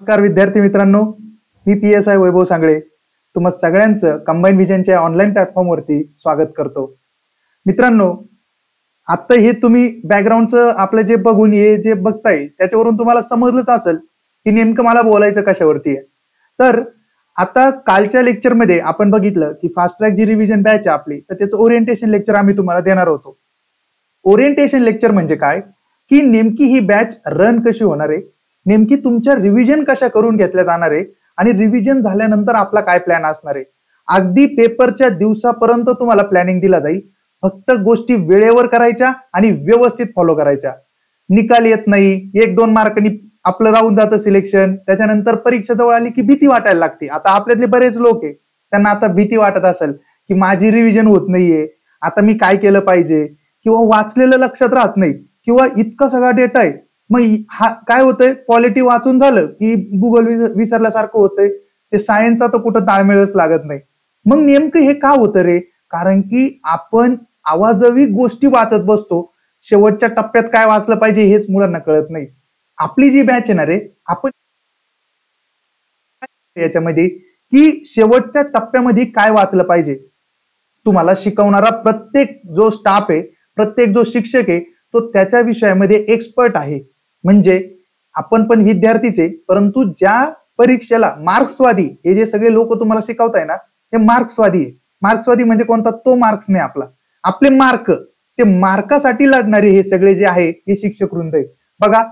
नमस्कार विद्यार्थी मित्रांनो, मी PSI वैभव सांगळे तुम्हा सगळ्यांचं कंबाईन विजनच्या ऑनलाईन प्लॅटफॉर्मवरती स्वागत करतो. मित्रांनो, आता हे तुम्ही बॅकग्राऊंडचं आपलं जे बघून हे जे बघताय त्याच्यावरून तुम्हाला समजलंच असेल की नेमकं मला बोलायचं कशावरती आहे. तर आता कालच्या लेक्चरमध्ये आपण बघितलं की फास्ट ट्रॅक जी रिव्हिजन बॅच आहे आपली, तर त्याचं ओरिएंटेशन लेक्चर आम्ही तुम्हाला देणार होतो. ओरिएंटेशन लेक्चर म्हणजे काय की नेमकी ही बॅच रन कशी होणार आहे, नेमकी तुमच्या रिव्हिजन कशा करून घेतल्या जाणार आहे आणि रिव्हिजन झाल्यानंतर आपला काय प्लॅन असणार आहे. अगदी पेपरच्या दिवसापर्यंत तुम्हाला प्लॅनिंग दिला जाईल. फक्त गोष्टी वेळेवर करायच्या आणि व्यवस्थित फॉलो करायच्या. निकाल येत नाही, 1-2 मार्कांनी आपलं राहून जातं सिलेक्शन, त्याच्यानंतर परीक्षा जवळ आली की भीती वाटायला लागते. आता आपल्यातले बरेच लोक आहे त्यांना आता भीती वाटत असेल की माझी रिव्हिजन होत नाहीये, आता मी काय केलं पाहिजे, किंवा वाचलेलं लक्षात राहत नाही, किंवा इतका सगळा डेटा आहे. मग हा काय होतंय, पॉलिटी वाचून झालं की गुगल विसरल्यासारखं होतंय. ते सायन्सचा तर कुठं ताळमेळच लागत नाही. मग नेमकं हे का होतं रे? कारण की आपण आवाजवी गोष्टी वाचत बसतो. शेवटच्या टप्प्यात काय वाचलं पाहिजे हेच मुलांना कळत नाही. आपली जी बॅच येणार आहे आपण याच्यामध्ये की शेवटच्या टप्प्यामध्ये काय वाचलं पाहिजे. तुम्हाला शिकवणारा प्रत्येक जो स्टाफ आहे, प्रत्येक जो शिक्षक आहे, तो त्याच्या विषयामध्ये एक्सपर्ट आहे. म्हणजे आपण पण विद्यार्थीच आहे, परंतु ज्या परीक्षेला मार्क्सवादी हे जे सगळे लोक तुम्हाला शिकवताय ना, ते मार्क्सवादी आहे. मार्क्सवादी म्हणजे कोणता? तो मार्क्स नाही आपला, आपले मार्क. ते मार्कासाठी लढणारे हे सगळे जे आहे हे शिक्षक वृंद आहे. बघा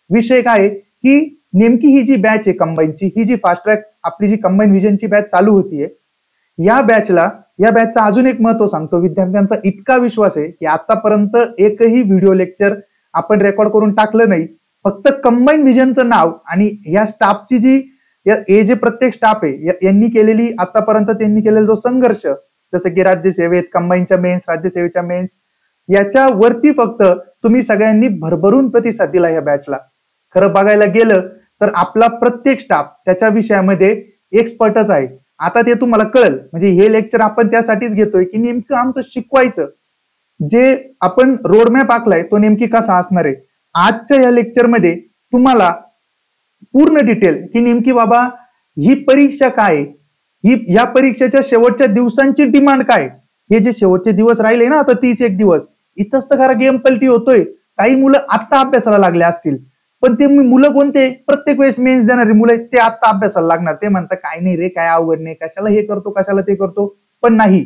विषय काय आहे की नेमकी ही जी बॅच आहे कंबाईनची, ही जी फास्ट ट्रॅक आपली जी कंबाईन विजनची बॅच चालू होतीये, या बॅचचा अजून एक महत्व सांगतो. विद्यार्थ्यांचा इतका विश्वास आहे की आतापर्यंत एकही व्हिडिओ लेक्चर आपण रेकॉर्ड करून टाकलं नाही. फक्त कंबाईन विजनचं नाव आणि या स्टाफची जी हे जे प्रत्येक स्टाफ आहे यांनी केलेली आतापर्यंत त्यांनी केलेला जो संघर्ष, जसं की राज्यसेवेत कंबाईनच्या मेन्स, राज्यसेवेच्या मेन्स, याच्यावरती फक्त तुम्ही सगळ्यांनी भरभरून प्रतिसाद दिला या बॅचला. खरं बघायला गेलं तर आपला प्रत्येक स्टाफ त्याच्या विषयामध्ये एक्सपर्टच आहे. आता ते तुम्हाला कळेल. म्हणजे हे लेक्चर आपण त्यासाठीच घेतोय की नेमकं आमचं शिकवायचं जे आपण रोडमॅप आखलाय तो नेमकी कसा असणार आहे. आजच्या या लेक्चरमध्ये तुम्हाला पूर्ण डिटेल की नेमकी बाबा ही परीक्षा काय, ही या परीक्षेच्या शेवटच्या दिवसांची डिमांड काय. हे जे शेवटचे दिवस राहिले ना, आता 31 दिवस, इथंच तर खरा गेम पलटी होतोय. काही मुलं आता अभ्यासाला लागले असतील, पण ते मुलं कोणते? प्रत्येक वेळेस मेन्स देणारी मुलं ते आता अभ्यासाला लागणार. ते म्हणतात काय नाही रे, काय अवघड नाही, कशाला हे करतो, कशाला ते करतो. पण नाही,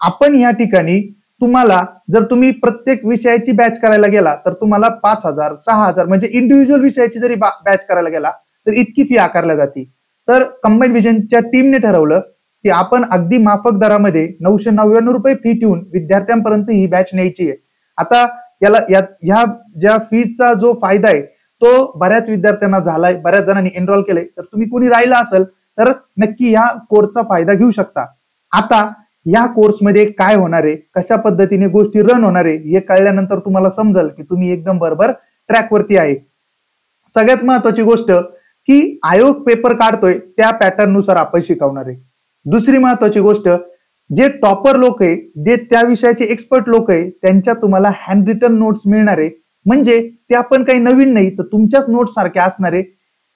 आपण या ठिकाणी तुम्हाला जर तुम्ही प्रत्येक विषयाची बॅच करायला गेला तर तुम्हाला 5,000 6,000 म्हणजे इंडिव्हिज्युअल विषयाची जरी बॅच करायला गेला तर इतकी फी आकारल्या जाते. तर कंबाईन विजनच्या टीमने ठरवलं की आपण अगदी माफक दरामध्ये 999 रुपये फी ठेवून विद्यार्थ्यांपर्यंत ही बॅच न्यायची आहे. आता ह्या ज्या फीचा जो फायदा आहे तो बऱ्याच विद्यार्थ्यांना झालाय, बऱ्याच जणांनी एनरोल केलंय. तर तुम्ही कोणी राहिला असेल तर नक्की या कोर्सचा फायदा घेऊ शकता. आता या कोर्समध्ये काय होणार आहे, कशा पद्धतीने गोष्टी रन होणार आहे हे कळल्यानंतर तुम्हाला समजेल की तुम्ही एकदम बरोबर ट्रॅकवरती आहे. सगळ्यात महत्वाची गोष्ट की आयोग पेपर काढतोय त्या पॅटर्न नुसार आपण शिकवणार आहे. दुसरी महत्वाची गोष्ट, जे टॉपर लोक आहे, जे त्या विषयाचे एक्सपर्ट लोक आहे, त्यांच्या तुम्हाला हँड रिटन नोट्स मिळणार आहे. म्हणजे ते आपण काही नवीन नाही तर तुमच्याच नोट्स सारख्या असणार आहे.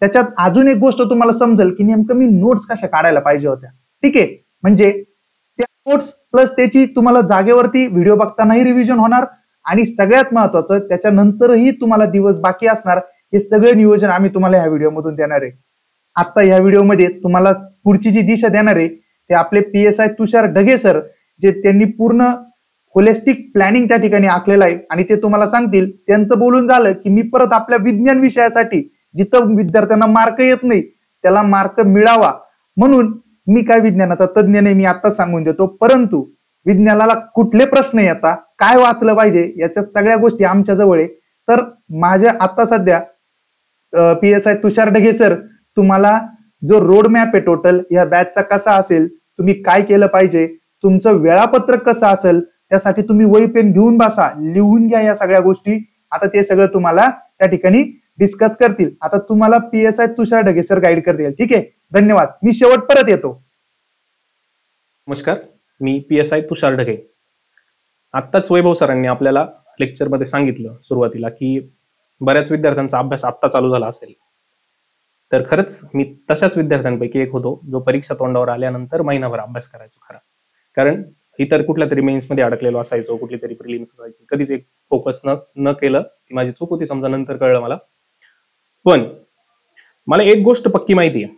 त्याच्यात अजून एक गोष्ट तुम्हाला समजेल की नेमकं मी नोट्स कशा काढायला पाहिजे होत्या. ठीक आहे, म्हणजे त्या नोट्स प्लस त्याची तुम्हाला जागेवरती व्हिडिओ बघतानाही रिव्हिजन होणार आणि सगळ्यात महत्वाचं त्याच्यानंतरही तुम्हाला दिवस बाकी असणार. हे सगळे नियोजन आम्ही तुम्हाला ह्या व्हिडिओमधून देणार आहे. आता ह्या व्हिडिओमध्ये तुम्हाला पुढची जी दिशा देणार आहे ते आपले PSI तुषार ढगे सर, जे त्यांनी पूर्ण होलिस्टिक प्लॅनिंग त्या ठिकाणी आखलेलं आहे आणि ते तुम्हाला सांगतील. त्यांचं बोलून झालं की मी परत आपल्या विज्ञान विषयासाठी जिथं विद्यार्थ्यांना मार्क येत नाही त्याला मार्क मिळावा म्हणून, मी काय विज्ञानाचा तज्ज्ञ नाही, मी आताच सांगून देतो, परंतु विज्ञानाला कुठले प्रश्न येतात, काय वाचलं पाहिजे, याच्या सगळ्या गोष्टी आमच्या जवळ आहे. तर माझ्या आता सध्या PSI तुषार ढगे सर तुम्हाला जो रोड मॅप आहे टोटल या बॅचचा कसा असेल, तुम्ही काय केलं पाहिजे, तुमचं वेळापत्रक कसं असेल, त्यासाठी तुम्ही वही पेन घेऊन बसा, लिहून घ्या या सगळ्या गोष्टी. आता ते सगळं तुम्हाला त्या ठिकाणी डिस्कस करतील. आता तुम्हाला PSI तुषार ढगे सर गाईड करतील. ठीक आहे, धन्यवाद. मी शेवट परत येतो. नमस्कार, मी PSI तुषार ढगे. आत्ताच वैभव सरांनी आपल्याला लेक्चरमध्ये सांगितलं सुरुवातीला की बऱ्याच विद्यार्थ्यांचा अभ्यास आत्ता चालू झाला असेल. तर खरंच मी तशाच विद्यार्थ्यांपैकी एक होतो जो परीक्षा तोंडावर आल्यानंतर महिनाभर अभ्यास करायचो खरा. कारण इतर कुठल्या तरी मेन्समध्ये अडकलेलो असायचो, कुठली तरी प्रिलिम्स असायची, कधीच एक फोकस न केलं. ती माझी चूक होती समजा, नंतर कळलं मला. पण मला एक गोष्ट पक्की माहिती आहे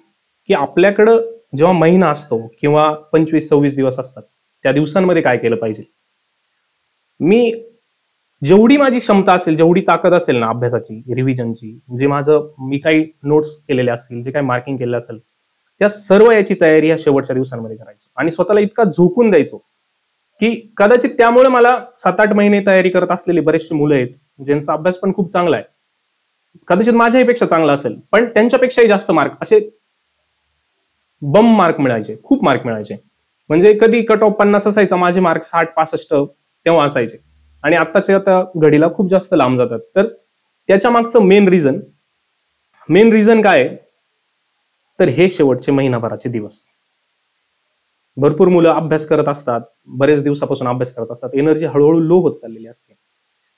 की आपल्याकडं जेव्हा महिना असतो किंवा 25-26 दिवस असतात, त्या दिवसांमध्ये काय केलं पाहिजे. मी जेवढी माझी क्षमता असेल, जेवढी ताकद असेल ना अभ्यासाची, रिव्हिजनची, जे मी काही नोट्स केलेले असतील, जे काही मार्किंग केलेलं असेल, त्या सर्व याची तयारी या शेवटच्या दिवसांमध्ये करायचो आणि स्वतःला इतका झोकून द्यायचो की कदाचित त्यामुळे मला 7-8 महिने तयारी करत असलेली बरेचशी मुलं आहेत ज्यांचा अभ्यास पण खूप चांगला आहे, कदाचित माझ्याही पेक्षा चांगला असेल, पण त्यांच्यापेक्षाही जास्त मार्क, असे बम मार्क मिळायचे, खूप मार्क मिळायचे. म्हणजे कधी कट ऑफ 50 असायचा, माझे मार्क 60-65 तेव्हा असायचे आणि आत्ताच्या आता घडीला खूप जास्त लांब जातात. तर त्याच्या मागचं मेन रिझन काय आहे, तर हे शेवटचे महिनाभराचे दिवस. भरपूर मुलं अभ्यास करत असतात, बरेच दिवसापासून अभ्यास करत असतात, एनर्जी हळूहळू लो होत चाललेली असते.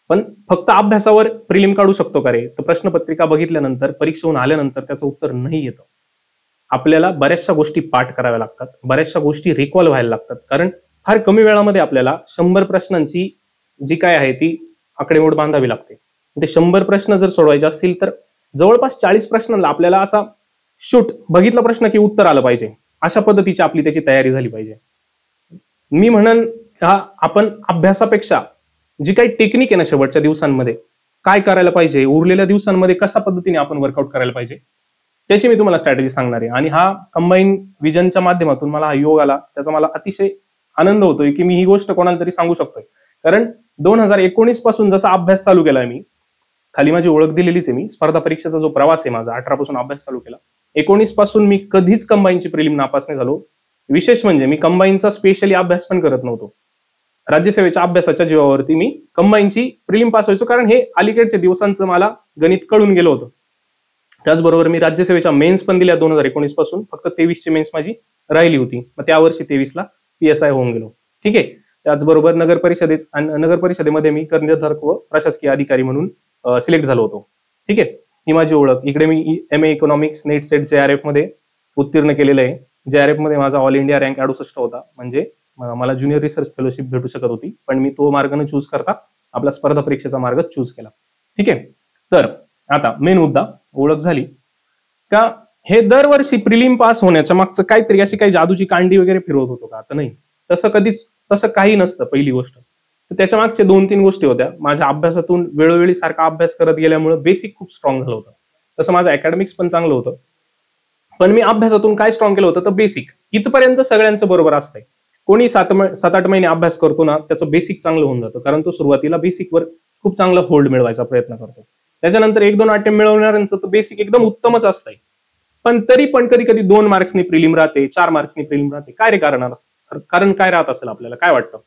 पण फक्त अभ्यासावर प्रिलिम काढू शकतो का रे, तर प्रश्नपत्रिका बघितल्यानंतर, परीक्षेहून आल्यानंतर त्याचं उत्तर नाही येतं. आपल्याला बऱ्याचशा गोष्टी पाठ कराव्या लागतात, बऱ्याचशा गोष्टी रिकॉल व्हायला लागतात. कारण फार कमी वेळामध्ये आपल्याला 100 प्रश्नांची जी काय आहे ती आकडेमोड बांधावी लागते. ते 100 प्रश्न जर सोडवायचे असतील तर जवळपास 40 प्रश्नांना आपल्याला असा बघितला प्रश्न की उत्तर आलं पाहिजे, अशा पद्धतीची आपली त्याची तयारी झाली पाहिजे. मी म्हणन आपण अभ्यासापेक्षा जी काही टेक्निक आहे ना शेवटच्या दिवसांमध्ये काय करायला पाहिजे, उरलेल्या दिवसांमध्ये कशा पद्धतीने आपण वर्कआउट करायला पाहिजे, त्याची मी तुम्हाला स्ट्रॅटेजी सांगणार आहे. आणि हा कंबाईन विजनच्या माध्यमातून मला हा योग आला, त्याचा मला अतिशय आनंद होतोय की मी ही गोष्ट कोणाला तरी सांगू शकतोय. कारण 2019 पासून जसा अभ्यास चालू केलाय मी, खाली माझी ओळख दिलेलीच आहे, मी स्पर्धा परीक्षेचा जो प्रवास आहे माझा, 18 पासून अभ्यास चालू केला, 19 पासून मी कधीच कंबाईनची प्रिलिम नापास नाही झालो. विशेष म्हणजे मी कंबाईनचा स्पेशली अभ्यास पण करत नव्हतो. राज्यसेवेच्या अभ्यासाच्या जीवावरती मी कंबाईनची प्रिलिम पास व्हायचो, कारण हे अलीकडच्या दिवसांचं मला गणित कळून गेलं होतं. त्याचबरोबर मी राज्यसेवेच्या मेन्स पण दिल्या 2019 पासून, फक्त 23 ची मेन्स माझी राहिली होती. मग त्या वर्षी 23 ला PSI होऊन गेलो. ठीक आहे. त्याचबरोबर नगर परिषदेमध्ये मी कर्णधारक व प्रशासकीय अधिकारी म्हणून सिलेक्ट झालो होतो. ठीक आहे. ही माझी ओळख. इकडे मी MA economics net set JRF मध्ये उत्तीर्ण केलेलं आहे. JRF मध्ये माझा ऑल इंडिया रँक 68 होता, म्हणजे मला ज्युनियर रिसर्च फेलोशिप भेटू शकत होती, पण मी तो मार्ग न चूज करता आपला स्पर्धा परीक्षेचा मार्ग चूज केला. ठीक आहे. तर आता मेन मुद्दा, ओळख झाली का, हे दरवर्षी प्रिलिम पास होण्याच्या मागचं काहीतरी अशी काही जादूची कांडी वगैरे फिरवत होतो का, आता नाही. तसं काही नसतं. पहिली गोष्ट तर त्याच्या मागच्या 2-3 गोष्टी होत्या. माझ्या अभ्यासातून वेळोवेळी सारखा अभ्यास करत गेल्यामुळे बेसिक खूप स्ट्रॉंग झालं होतं. तसं माझं अकॅडमिक्स पण चांगलं होतं, पण मी अभ्यासातून काय स्ट्रॉंग केलं होतं तर बेसिक. इथपर्यंत सगळ्यांचं बरोबर असतंय. कोणी 7-8 महिने अभ्यास करतो ना, त्याचं बेसिक चांगलं होऊन जातं, कारण तो सुरुवातीला बेसिकवर खूप चांगला होल्ड मिळवायचा प्रयत्न करतो. त्याच्यानंतर 1-2 अटेम्प्ट मिळवणाऱ्यांचं तर बेसिक एकदम उत्तमच असतंय, पण तरी पण कधी कधी 2 मार्क्सनी प्रिलिम राहते, 4 मार्क्सनी प्रिलिम राहते. काय रे कारण काय राहत असेल, आपल्याला काय वाटतं?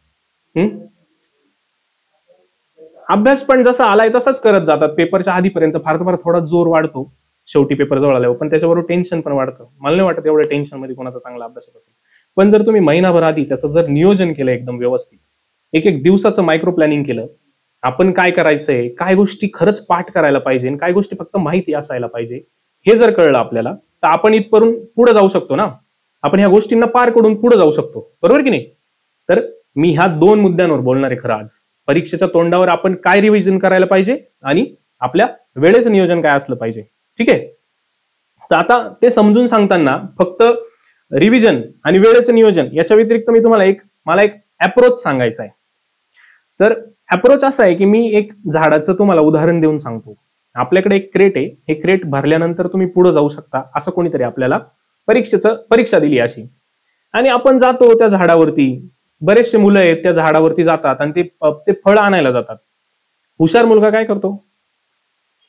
अभ्यास पण जसा आलाय तसाच करत जातात पेपरच्या आधीपर्यंत. फार थोडा जोर वाढतो शेवटी पेपर जवळ आल्यावर, पण त्याच्याबरोबर टेन्शन पण वाढतं. मला नाही वाटत एवढ्या टेन्शन मध्ये कोणाचा चांगला अभ्यास होत असेल. पण जर तुम्ही महिनाभर आधी त्याचं जर नियोजन केलं एकदम व्यवस्थित, एक दिवसाचं मायक्रो प्लॅनिंग केलं, आपण काय करायचंय, काय गोष्टी खरंच पाठ करायला पाहिजे, काय गोष्टी फक्त माहिती असायला पाहिजे, हे जर कळलं आपल्याला, तर आपण इथपर्यंत पुढे जाऊ शकतो ना. आपण ह्या गोष्टींना पार करून पुढे जाऊ शकतो, बरोबर की नाही. तर मी ह्या 2 मुद्द्यांवर बोलणार आहे खरं आज. परीक्षेच्या तोंडावर आपण काय रिव्हिजन करायला पाहिजे आणि आपल्या वेळेचं नियोजन काय असलं पाहिजे. ठीक आहे. तर आता ते समजून सांगताना फक्त रिव्हिजन आणि वेळेचं नियोजन याच्या व्यतिरिक्त मी तुम्हाला मला एक अप्रोच सांगायचा आहे. तर अप्रोच असा आहे की मी एक झाडाचं तुम्हाला उदाहरण देऊन सांगतो. आपल्याकडे एक क्रेट आहे, हे क्रेट भरल्यानंतर तुम्ही पुढे जाऊ शकता, असं कोणीतरी आपल्याला परीक्षा दिली अशी, आणि आपण जातो त्या झाडावरती. बरेचसे मुलं आहेत त्या झाडावरती जातात आणि ते फळ आणायला जातात. हुशार मुलगा काय करतो,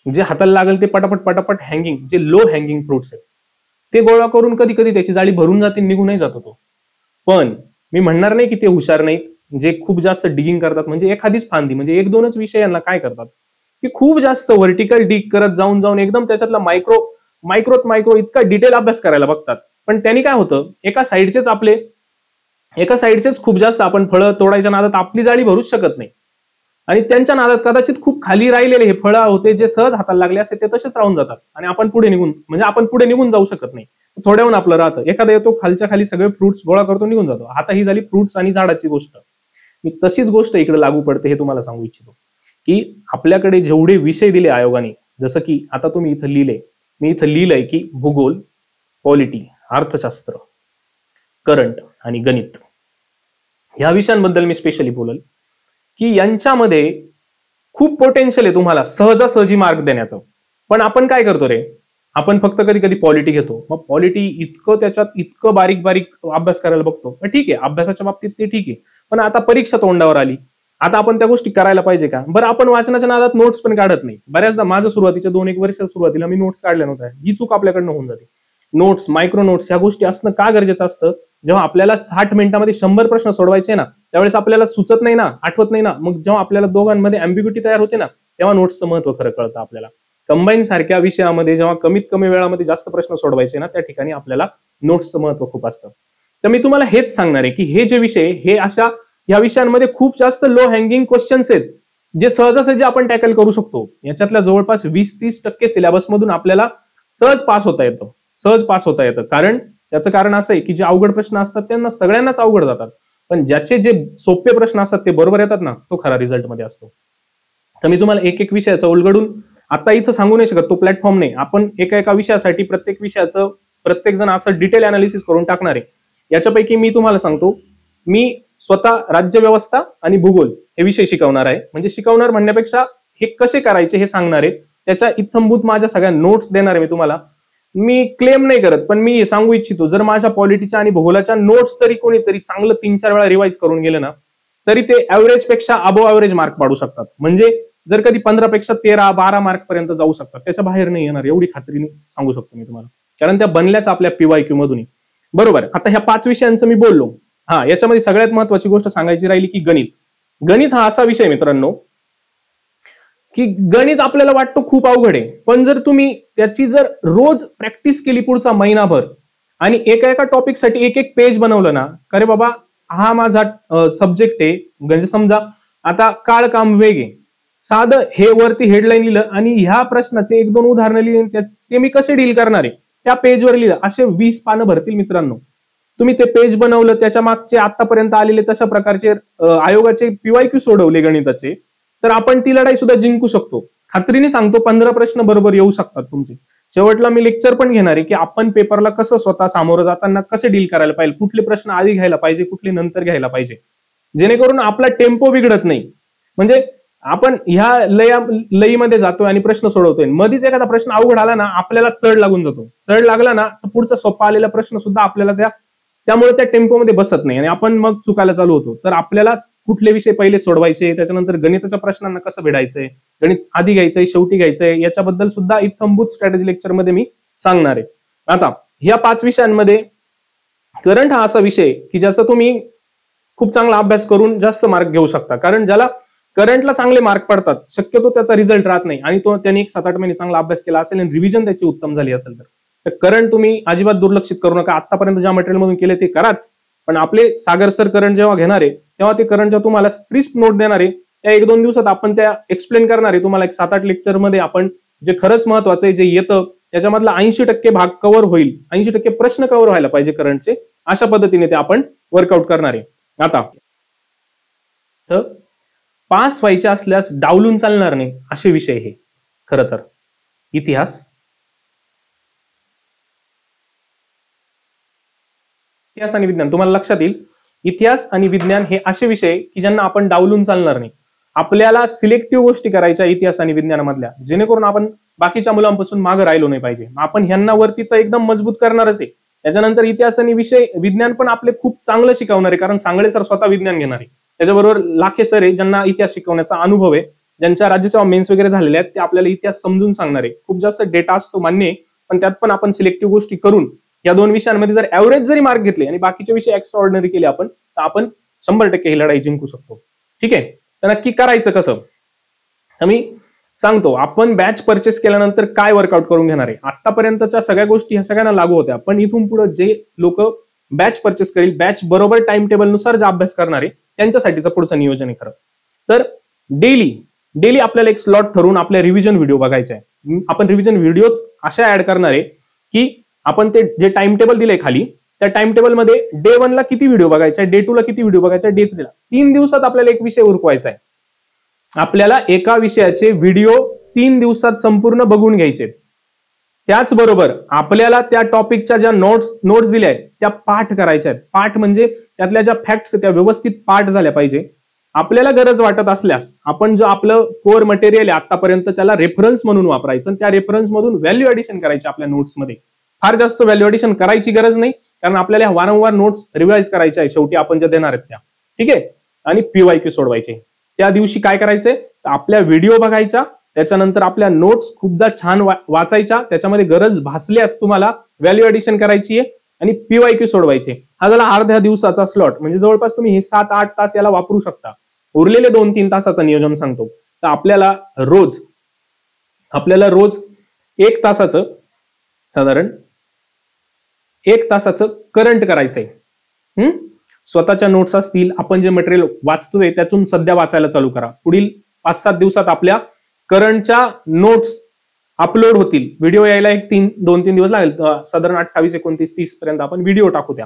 जे हाताला लागेल ते पटापट हँगिंग, जे लो हँगिंग फ्रुट्स आहेत ते गोळा करून कधी कधी त्याची जाळी भरून जाते, निघूनही जातो तो. पण मी म्हणणार नाही की ते हुशार नाहीत, जे खूप जास्त डिगिंग करतात. म्हणजे एखादीच फांदी, म्हणजे 1-2च विषयांना काय करतात की खूप जास्त व्हर्टिकल डिग करत जाऊन एकदम त्याच्यातला मायक्रो इतका डिटेल अभ्यास करायला बघतात. पण त्यांनी काय होतं, एका साईडचेच खूप जास्त आपण फळं तोडायच्या नादात आपली जाळी भरूच शकत नाही. आणि त्यांच्या नादात कदाचित खूप खाली राहिलेले हे फळं होते जे सहज हाताला लागले असते ते तसेच राहून जातात आणि आपण पुढे निघून जाऊ शकत नाही. थोड्याहून आपलं राहतं. एखादा येतो खालच्या खाली सगळे फ्रुट्स गोळा करतो निघून जातो. आता ही झाली फ्रुट्स आणि झाडाची गोष्ट. मी तशीच गोष्ट इकडे लागू पडते हे तुम्हाला सांगू इच्छितो की आपल्याकडे जेवढे विषय दिले आयोगाने, जसं की आता तुम्ही इथं मी इथं लिहिलंय की भूगोल, पॉलिटी, अर्थशास्त्र, करंट आणि गणित ह्या विषयांबद्दल मी स्पेशली बोलल की यांच्यामध्ये खूप पोटेन्शियल आहे तुम्हाला सहजासहजी मार्क देण्याचं. पण आपण काय करतो रे, आपण फक्त कधी कधी पॉलिटी घेतो. मग पॉलिटी त्याच्यात इतकं बारीक बारीक अभ्यास करायला बघतो. ठीक आहे, अभ्यासाच्या बाबतीत ते ठीक आहे, पण आता परीक्षा तोंडावर आली, आता आपण त्या गोष्टी करायला पाहिजे का? बरं, आपण वाचनाच्या नादात नोट्स पण काढत नाही. बऱ्याचदा माझं सुरुवातीच्या 2-1 वर्ष सुरुवातीला मी नोट्स काढल्या नव्हत्या. ही चूक आपल्याकडनं होऊन जाते. नोट्स, मायक्रो नोट्स ह्या गोष्टी असणं का गरजेचं असतं? जेव्हा आपल्याला 60 मिनिटांमध्ये 100 प्रश्न सोडवायचे ना, त्यावेळेस आपल्याला सुचत नाही ना, आठवत नाही ना, मग जेव्हा आपल्याला दोघांमध्ये अँबिग्युटी तयार होते ना, तेव्हा नोट्सचं महत्व खरं कळतं आपल्याला. कंबाईन सारख्या विषयामध्ये जेव्हा कमीत कमी वेळामध्ये जास्त प्रश्न सोडवायचे ना, त्या ठिकाणी आपल्याला नोट्सचं महत्व खूप असतं. तर मी तुम्हाला हेच सांगणार आहे की हे जे विषय हे अशा या विषयांमध्ये खूप जास्त लो हँगिंग क्वेश्चन्स आहेत जे सहजासहजी आपण टॅकल करू शकतो. याच्यातल्या जवळपास 20-30% सिलेबसमधून आपल्याला सहज पास होता येतं. कारण त्याचं कारण असं आहे की जे अवघड प्रश्न असतात त्यांना सगळ्यांनाच अवघड जातात, पण ज्याचे जे सोपे प्रश्न असतात ते बरोबर येतात ना, तो खरा रिझल्ट मध्ये असतो. तर मी तुम्हाला एक विषयाचं उलगडून आता इथं सांगू नाही शकत, तो प्लॅटफॉर्म नाही. आपण एका विषयासाठी प्रत्येक विषयाचं प्रत्येक जण असं डिटेल अनालिसिस करून टाकणार आहे. याच्यापैकी मी तुम्हाला सांगतो, मी स्वतः राज्यव्यवस्था आणि भूगोल हे विषय शिकवणार आहे. म्हणजे शिकवणार म्हणण्यापेक्षा हे कसे करायचे हे सांगणार आहे. त्याच्या इत्थंभूत माझ्या सगळ्या नोट्स देणार आहे मी तुम्हाला. मी क्लेम नाही करत, पण मी सांगू इच्छितो, जर माझ्या पॉलिटीच्या आणि भूगोलाच्या नोट्स जरी कोणीतरी चांगलं 3-4 वेळा रिवाइज करून गेले ना, तरी ते ऍव्हरेज पेक्षा अबोव ऍव्हरेज मार्क पाडू शकतात. म्हणजे जर कधी 15 पेक्षा 13-12 मार्क पर्यंत जाऊ शकतात, त्याच्या बाहेर नाही येणार, एवढी खात्रीने सांगू शकतो मी तुम्हाला. कारण त्या बनल्याच आपल्या PYQ मधून. बरोबर. आता ह्या 5 विषयांचं मी बोललो. याच्यामध्ये सगळ्यात महत्वाची गोष्ट सांगायची राहिली की गणित हा असा विषय मित्रांनो की गणित आपल्याला वाटतो खूप अवघड आहे, पण जर तुम्ही त्याची जर रोज प्रॅक्टिस केली पुढचा महिनाभर आणि एका टॉपिकसाठी एक पेज बनवलं ना, अरे बाबा हा माझा सब्जेक्ट आहे, म्हणजे समजा आता काळ काम वेग आहे, साधं हे वरती हेडलाईन लिहिलं आणि ह्या प्रश्नाचे 1-2 उदाहरणं लिहिली, ते मी कसे डील करणार आहे त्या पेजवर लिहिलं, असे 20 पानं भरतील मित्रांनो. तुम्ही ते पेज बनवलं, त्याच्या मागचे आतापर्यंत आलेले तशा प्रकारचे आयोगाचे PYQ सोडवले गणिताचे, तर आपण ती लढाई सुद्धा जिंकू शकतो. खात्रीने सांगतो, 15 प्रश्न बरोबर येऊ शकतात तुमचे. शेवटला मी लेक्चर पण घेणार आहे की आपण पेपरला कसं स्वतः सामोरं जाताना कसे डील करायला पाहिजे, कुठले प्रश्न आधी घ्यायला पाहिजे, कुठले नंतर घ्यायला पाहिजे, जेणेकरून आपला टेम्पो बिघडत नाही. म्हणजे आपण ह्या लईमध्ये जातोय आणि प्रश्न सोडवतोय, मध्येच एखादा प्रश्न अवघड आला ना, आपल्याला चढ लागून जातो. चढ लागला ना, तर पुढचा सोपा आलेला प्रश्न सुद्धा आपल्याला त्यामुळे त्या टेम्पोमध्ये बसत नाही आणि आपण मग चुकायला चालू होतो. तर आपल्याला कुठले विषय पहिले सोडवायचे, त्याच्यानंतर गणिताच्या प्रश्नांना कसं भिडायचंय, गणित आधी घ्यायचंय शेवटी घ्यायचंय, याच्याबद्दल सुद्धा इत्थंभूत स्ट्रॅटेजी लेक्चर मध्ये मी सांगणार आहे. आता ह्या 5 विषयांमध्ये करंट हा असा विषय की ज्याचा तुम्ही खूप चांगला अभ्यास करून जास्त मार्क घेऊ शकता. कारण ज्याला करंटला चांगले मार्क पडतात, शक्यतो त्याचा रिझल्ट राहत नाही आणि त्याने 1-7-8 महिने चांगला अभ्यास केला असेल आणि रिव्हिजन त्याची उत्तम झाली असेल तर करंट तुम्ही अजिबात दुर्लक्षित करू नका. आतापर्यंत ज्या मटेरियल मधून केले ते कराच, पण आपले सागर सर करंट जेव्हा घेणार आहे तेव्हा ते करंट जेव्हा तुम्हाला क्रिस्प नोट देणार आहे, त्या 1-2 दिवसात आपण त्या एक्सप्लेन करणार आहे तुम्हाला. 7-8 लेक्चर मध्ये आपण जे खरंच महत्वाचं आहे, जे येतं त्याच्यामधला 80% भाग कव्हर होईल, 80% प्रश्न कव्हर व्हायला पाहिजे करंटचे, अशा पद्धतीने ते आपण वर्कआउट करणार आहे. आता तर पास व्हायचे असल्यास डावलून चालणार नाही असे विषय हे खरं तर इतिहास आणि विज्ञान. तुम्हाला लक्षात येईल, इतिहास आणि विज्ञान हे असे विषय की ज्यांना आपण डावलून चालणार नाही. आपल्याला सिलेक्टिव्ह गोष्टी करायच्या इतिहास आणि विज्ञानामधल्या, जेणेकरून आपण बाकीच्या मुलांपासून मागे राहिलो नाही पाहिजे. आपण ह्यांना वरती तर एकदम मजबूत करणारच आहे. त्याच्यानंतर इतिहास आणि विज्ञान पण आपले खूप चांगलं शिकवणार आहे, कारण सांगळे सर स्वतः विज्ञान घेणार आहे. त्याच्याबरोबर लाखे सर आहे ज्यांना इतिहास शिकवण्याचा अनुभव आहे, ज्यांच्या राज्यसेवा मेन्स वगैरे झालेल्या आहेत, ते आपल्याला इतिहास समजून सांगणार आहे. खूप जास्त डेटा असतो मान्य आहे, पण त्यात पण आपण सिलेक्टिव्ह गोष्टी करून या 2 विषयांमध्ये जर ऍव्हरेज जरी मार्क घेतले आणि बाकीचे विषय एक्स्ट्रा ऑर्डिनरी केले आपण, तर आपण 100% ही लढाई जिंकू शकतो. ठीक आहे, तर नक्की करायचं कसं मी सांगतो. आपण बॅच परचेस केल्यानंतर काय वर्कआउट करून घेणार आहे. आतापर्यंतच्या सगळ्या गोष्टी ह्या सगळ्यांना लागू होत्या, पण इथून पुढे जे लोक बॅच परचेस करेल, बॅच बरोबर टाइम टेबल नुसार जे अभ्यास करणार आहे, त्यांच्यासाठीचं पुढचं नियोजन आहे खरं तर. डेली आपल्याला एक स्लॉट ठरवून आपल्या रिव्हिजन व्हिडिओ बघायचे आहे. आपण रिव्हिजन व्हिडिओज अशा ऍड करणार आहे की आपण ते जे टाइम टेबल दिलंय खाली, त्या टाइम टेबल मध्ये डे 1 ला किती व्हिडिओ बघायचा आहे, डे 2 ला किती व्हिडिओ बघायचा आहे, डे 3 ला 3 दिवसात आपल्याला एक विषय उरकवायचा आहे. आपल्याला एका विषयाचे व्हिडिओ 3 दिवसात संपूर्ण बघून घ्यायचे. त्याचबरोबर आपल्याला त्या टॉपिकच्या ज्या नोट्स दिल्या आहेत त्या पाठ करायच्या आहेत. पाठ म्हणजे त्यातल्या ज्या फॅक्ट्स त्या व्यवस्थित पाठ झाल्या पाहिजे. आपल्याला गरज वाटत असल्यास आपण जो आपलं कोर मटेरियल आहे आतापर्यंत त्याला रेफरन्स म्हणून वापरायचं, त्या रेफरन्स मधून व्हॅल्यू ऍडिशन करायची आपल्या नोट्समध्ये. फार जास्त व्हॅल्यू ऍडिशन करायची गरज नाही, कारण आपल्याला वारंवार नोट्स रिवाइज करायच्या आहे शेवटी आपण ज्या देणार आहेत त्या. ठीक आहे. आणि PYQ सोडवायचे. त्या दिवशी काय करायचंय, आपल्या व्हिडिओ बघायच्या, त्याच्यानंतर आपल्या नोट्स खूपदा छान वाचायच्या, त्याच्यामध्ये गरज भासल्यास तुम्हाला व्हॅल्यू ऍडिशन करायची आहे आणि PYQ सोडवायचे. हा झाला अर्ध्या दिवसाचा स्लॉट, म्हणजे जवळपास तुम्ही हे 7-8 तास याला वापरू शकता. उरलेले 2-3 तासाचं नियोजन सांगतो. तर आपल्याला रोज 1 तासाचं साधारण 1 तासाचं करंट करायचंय. स्वतःच्या नोट्स असतील, आपण जे मटेरियल वाचतोय त्यातून सध्या वाचायला चालू करा. पुढील 5-7 दिवसात आपल्या करंटच्या नोट्स अपलोड होतील. व्हिडिओ यायला 2-3 दिवस लागेल, साधारण 28, 29, 30 पर्यंत आपण व्हिडिओ टाकू त्या.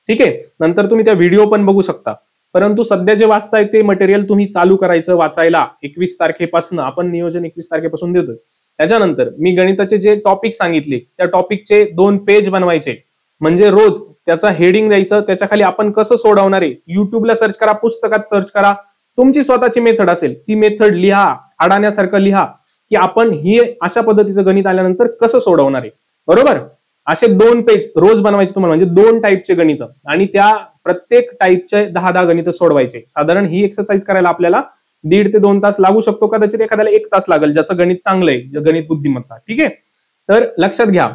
ठीक आहे. नंतर तुम्ही त्या व्हिडिओ पण बघू शकता. परंतु सध्या जे वाचताय ते मटेरियल तुम्ही चालू करायचं वाचायला 21 तारखेपासून. आपण नियोजन 21 तारखेपासून देतोय. त्याच्यानंतर मी गणिताचे जे टॉपिक सांगितले त्या टॉपिकचे 2 पेज बनवायचे, म्हणजे रोज त्याचा हेडिंग द्यायचं, त्याच्या खाली आपण कसं सोडवणार आहे युट्यूबला सर्च करा, पुस्तकात सर्च करा, तुमची स्वतःची मेथड असेल ती मेथड लिहा, अडाण्यासारखं लिहा की आपण ही अशा पद्धतीचं गणित आल्यानंतर कसं सोडवणार आहे. बरोबर. असे 2 पेज रोज बनवायचे तुम्हाला, म्हणजे 2 टाईपचे गणित, आणि त्या प्रत्येक टाईपचे 10-10 गणित सोडवायचे. साधारण ही एक्सरसाइज करायला आपल्याला 1.5 ते 2 तास लागू शकतो, कदाचित एखाद्याला 1 तास लागेल ज्याचं गणित चांगलं आहे, गणित बुद्धिमत्ता. ठीक आहे. तर लक्षात घ्या,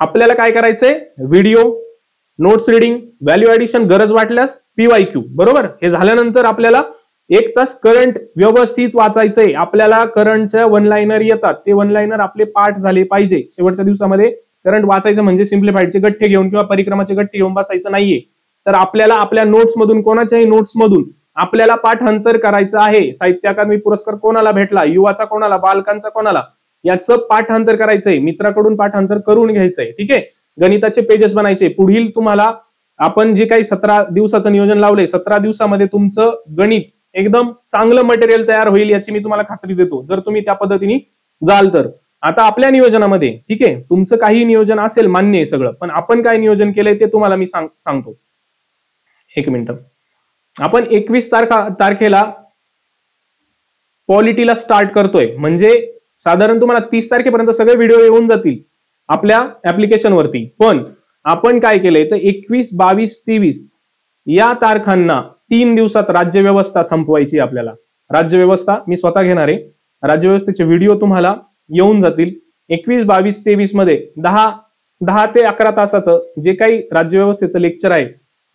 आपल्याला काय करायचंय, video, notes reading, value addition, गरज वाटल्यास PYQ. बरोबर. हे झाल्यानंतर आपल्याला 1 तास करंट व्यवस्थित वाचायचंय. आपल्याला करंटच्या 1 लाइनर येतात, ते 1 लाइनर आपले पाठ झाले पाहिजे. शेवटच्या दिवसामध्ये करंट वाचायचं म्हणजे सिम्प्लिफाईडचे गठ्ठे घेऊन किंवा परिक्रमाचे गठ्ठे घेऊन बसायचं नाहीये. तर आपल्याला आपल्या नोट्स मधून, कोणाच्याही नोट्स मधून आपल्याला पाठांतर करायचं आहे. साहित्य अकादमी पुरस्कार कोणाला भेटला, युवाचा कोणाला, बालकांचा कोणाला, याचं पाठांतर करायचंय. मित्राकडून पाठांतर करून घ्यायचंय. ठीक आहे. गणिताचे पेजेस बनायचे. पुढील तुम्हाला आपण जे काही 17 दिवसाचं नियोजन लावलंय, 17 दिवसामध्ये तुमचं गणित एकदम चांगलं मटेरियल तयार होईल याची मी तुम्हाला खात्री देतो, जर तुम्ही त्या पद्धतीने जाल तर. आता आपल्या नियोजनामध्ये, ठीक आहे, तुमचं काही नियोजन असेल, मान्य आहे सगळं, पण आपण काय नियोजन केलंय ते तुम्हाला मी सांगतो. 1 मिनिट. आपण 21 तारखेला पॉलिटीला स्टार्ट करतोय, म्हणजे साधारण तुम्हाला 30 तारखेपर्यंत सगळे व्हिडिओ येऊन जातील आपल्या ऍप्लिकेशनवरती. पण आपण काय केलंय तर 21, 22, 23 या तारखांना 3 दिवसात राज्यव्यवस्था संपवायची. आपल्याला राज्यव्यवस्था मी स्वतः घेणार आहे. राज्यव्यवस्थेचे व्हिडिओ तुम्हाला येऊन जातील. 21, 22, 23 मध्ये 10 ते 11 तासाचं जे काही राज्यव्यवस्थेचं लेक्चर आहे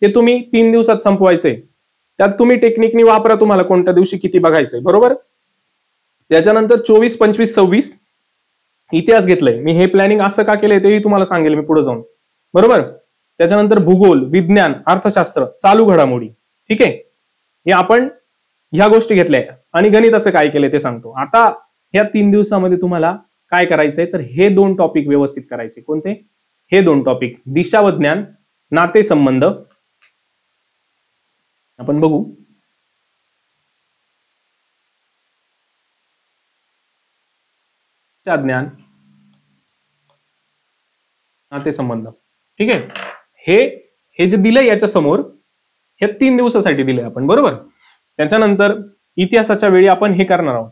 ते तुम्ही 3 दिवसात संपवायचंय. त्यात तुम्ही टेक्निकनी वापरा, तुम्हाला कोणत्या दिवशी किती बघायचंय. बरोबर. त्याच्यानंतर 24, 25, 26 इतिहास घेतलंय मी. हे प्लॅनिंग असं का केलंय तेही तुम्हाला सांगेल मी पुढे जाऊन. बरोबर. त्याच्यानंतर भूगोल, विज्ञान, अर्थशास्त्र, चालू घडामोडी. ठीक आहे. हे आपण ह्या गोष्टी घेतल्या. आणि गणिताचं काय केलंय ते सांगतो. आता ह्या 3 दिवसामध्ये तुम्हाला काय करायचंय तर हे 2 टॉपिक व्यवस्थित करायचे. कोणते? हे 2 टॉपिक, दिशा व ज्ञान, नातेसंबंध. आपण बघू. ज्ञान, नातेसंबंध. ठीक आहे. हे जे दिलंय याच्या समोर, हे 3 दिवसासाठी दिलंय आपण. बरोबर. त्याच्यानंतर इतिहासाच्या वेळी आपण हे करणार आहोत,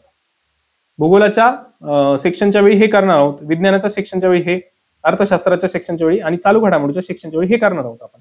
भूगोलाच्या सेक्शनच्या वेळी हे करणार आहोत, विज्ञानाच्या सेक्शनच्या वेळी हे, अर्थशास्त्राच्या सेक्शनच्या वेळी आणि चालू घडामोडीच्या सेक्शनच्या वेळी हे करणार आहोत आपण.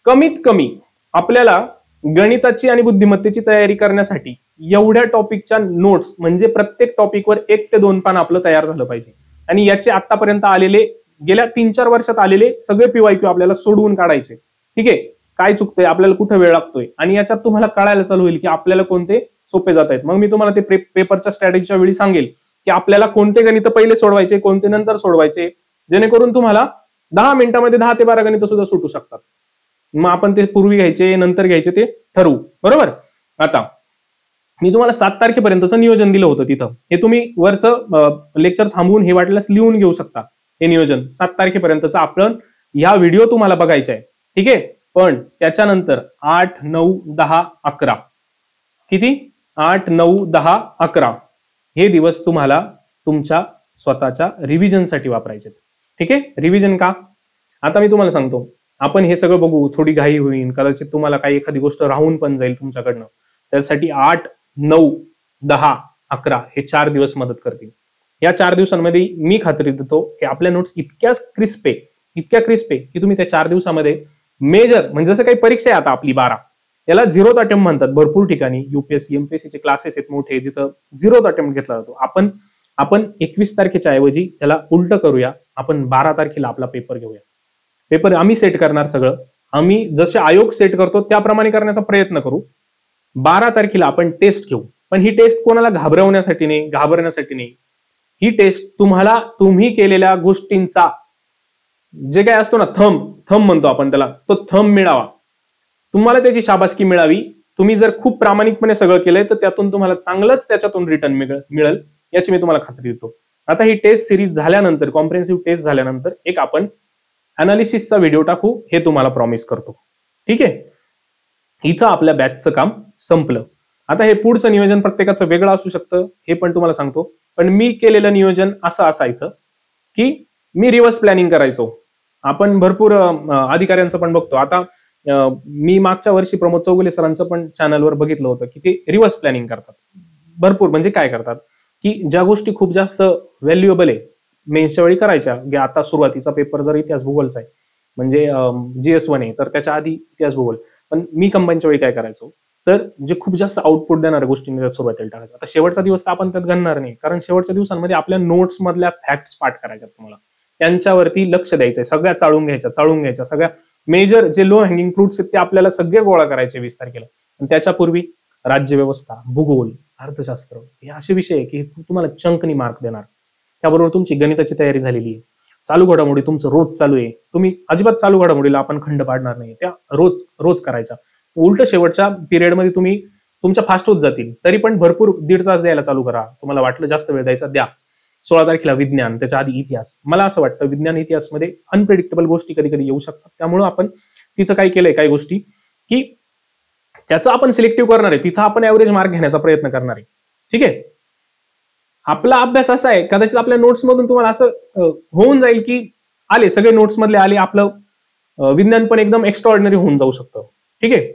कमीत कमी आपल्याला गणिताची आणि बुद्धिमत्तेची तयारी करण्यासाठी एवढ्या टॉपिकच्या नोट्स, म्हणजे प्रत्येक टॉपिकवर 1 ते 2 पान आपलं तयार झालं पाहिजे. आणि याचे आतापर्यंत आलेले, गेल्या 3-4 वर्षात आलेले सगळे PYQ आपल्याला सोडवून काढायचे. ठीक आहे. काय चुकतंय, आपल्याला कुठं वेळ लागतोय, आणि याच्यात तुम्हाला कळायला चालू होईल की आपल्याला कोणते सोपे जात आहेत. मग मी तुम्हाला ते पेपरच्या स्ट्रॅटेजीच्या वेळी सांगेल की आपल्याला कोणते गणित पहिले सोडवायचे, कोणते नंतर सोडवायचे, जेणेकरून तुम्हाला 10 मिनिटांमध्ये 10 ते 12 गणित सुद्धा सुटू शकतात. मग आपण ते पूर्वी घ्यायचे, नंतर घ्यायचे ते ठरवू. बरोबर. आता मी तुम्हाला 7 तारखेपर्यंतचं नियोजन दिलं होतं तिथं. हे तुम्ही वरचं लेक्चर थांबवून हे वाटल्यास लिहून घेऊ शकता. हे नियोजन 7 तारखेपर्यंतचं आपण ह्या व्हिडिओ तुम्हाला बघायचा आहे. ठीक आहे. पण त्याच्यानंतर 8, 9, 10, 11 किती 8, 9, 10, 11 हे दिवस तुम्हाला तुमच्या स्वतःच्या रिव्हिजनसाठी वापरायचे. ठीक आहे. रिव्हिजन का? आता मी तुम्हाला सांगतो, आपण हे सगळं बघू, थोडी घाई होईल, कदाचित तुम्हाला काही एखादी गोष्ट राहून पण जाईल तुमच्याकडनं. त्यासाठी 8, 9, 10, 11 हे 4 दिवस मदत करतील. या 4 दिवसांमध्ये मी खात्री देतो की आपल्या नोट्स इतक्या क्रिस्प आहे की तुम्ही त्या 4 दिवसामध्ये मेजर, म्हणजे जसं काही परीक्षा आहे आता आपली 12, याला 0th अटेम्प्ट म्हणतात भरपूर ठिकाणी. युपीएससी एमपीएससीचे क्लासेस आहेत मोठे जिथं 0th अटेम्प्ट घेतला जातो. आपण 21 तारखेच्या ऐवजी त्याला उलट करूया, आपण 12 तारखेला आपला पेपर घेऊया. पेपर आम्ही सेट करणार सगळं, आम्ही जसे आयोग सेट करतो त्याप्रमाणे करण्याचा प्रयत्न करू. 12 तारखेला आपण टेस्ट घेऊ. पण ही टेस्ट कोणाला घाबरवण्यासाठी नाही. ही टेस्ट तुम्हाला तुम्ही केलेल्या गोष्टींचा जे काय असतो ना, थंब म्हणतो आपण त्याला, तो थंब मिळावा, तुम्हाला त्याची शाबासकी मिळावी. तुम्ही जर खूप प्रामाणिकपणे सगळं केलंय तर त्यातून तुम्हाला चांगलंच त्याच्यातून रिटर्न मिळेल याची मी तुम्हाला खात्री देतो. आता ही टेस्ट सिरीज झाल्यानंतर, कॉम्प्रिहेन्सिव्ह टेस्ट झाल्यानंतर एक आपण अनालिसिसचा व्हिडिओ टाकू, हे तुम्हाला प्रॉमिस करतो. ठीक आहे. इथं आपल्या बॅचचं काम संपलं. आता हे पुढचं नियोजन प्रत्येकाचं वेगळं असू शकतं, हे पण तुम्हाला सांगतो. पण मी केलेलं नियोजन असं असायचं की मी रिव्हर्स प्लॅनिंग करायचो. आपण भरपूर अधिकाऱ्यांचं पण बघतो. आता मी मागच्या वर्षी प्रमोद चौगुले सरांचं पण चॅनलवर बघितलं होतं की ते रिव्हर्स प्लॅनिंग करतात भरपूर. म्हणजे काय करतात की ज्या गोष्टी खूप जास्त व्हॅल्युएबल आहे मेन्सच्या वेळी करायच्या, आता सुरुवातीचा पेपर जर इतिहास भूगोलचा आहे म्हणजे GS1 आहे तर त्याच्या आधी इतिहास भूगोल, पण मी कंबाईनच्या वेळी काय करायचो तर जे खूप जास्त आउटपुट देणाऱ्या गोष्टींनी सुरुवातीला टाकायचं. आता शेवटचा दिवस तर आपण त्यात गणणार नाही, कारण शेवटच्या दिवसांमध्ये आपल्या नोट्स मधल्या फॅक्ट्स पाठ करायच्या, तुम्हाला त्यांच्यावरती लक्ष द्यायचंय, सगळ्या चाळून घ्यायच्या, सगळ्या मेजर जे लो हँगिंग फ्रुट्स आहेत ते आपल्याला सगळे गोळा करायचे 20 तारखेला. आणि त्याच्यापूर्वी राज्यव्यवस्था, भूगोल, अर्थशास्त्र हे असे विषय आहे की तुम्हाला चंकनी मार्क देणार. त्याबरोबर तुमची गणिताची तयारी झालेली आहे, चालू घडामोडी तुमचं रोज चालू आहे, तुम्ही अजिबात चालू घडामोडीला आपण खंड पाडणार नाही, त्या रोज करायच्या. उलट शेवटच्या पिरियडमध्ये तुम्ही तुमच्या फास्ट होत जातील, तरी पण भरपूर 1.5 तास द्यायला चालू करा. तुम्हाला वाटलं जास्त वेळ द्यायचा द्या. 16 तारखेला विज्ञान, त्याच्या आधी इतिहास. मला असं वाटतं विज्ञान इतिहासमध्ये अनप्रेडिक्टेबल गोष्टी कधी कधी येऊ शकतात, त्यामुळे आपण तिथं काय केलंय, काही गोष्टी की त्याचं आपण सिलेक्टिव्ह करणार आहे, तिथं आपण ऍव्हरेज मार्क घेण्याचा प्रयत्न करणार आहे. ठीक आहे. आपला अभ्यास असा आहे, कदाचित आपल्या नोट्स मधून तुम्हाला असं होऊन जाईल की आले सगळे नोट्स मधले आले, आपलं विज्ञान पण एकदम एक्स्ट्राऑर्डिनरी होऊन जाऊ शकतं. ठीक आहे.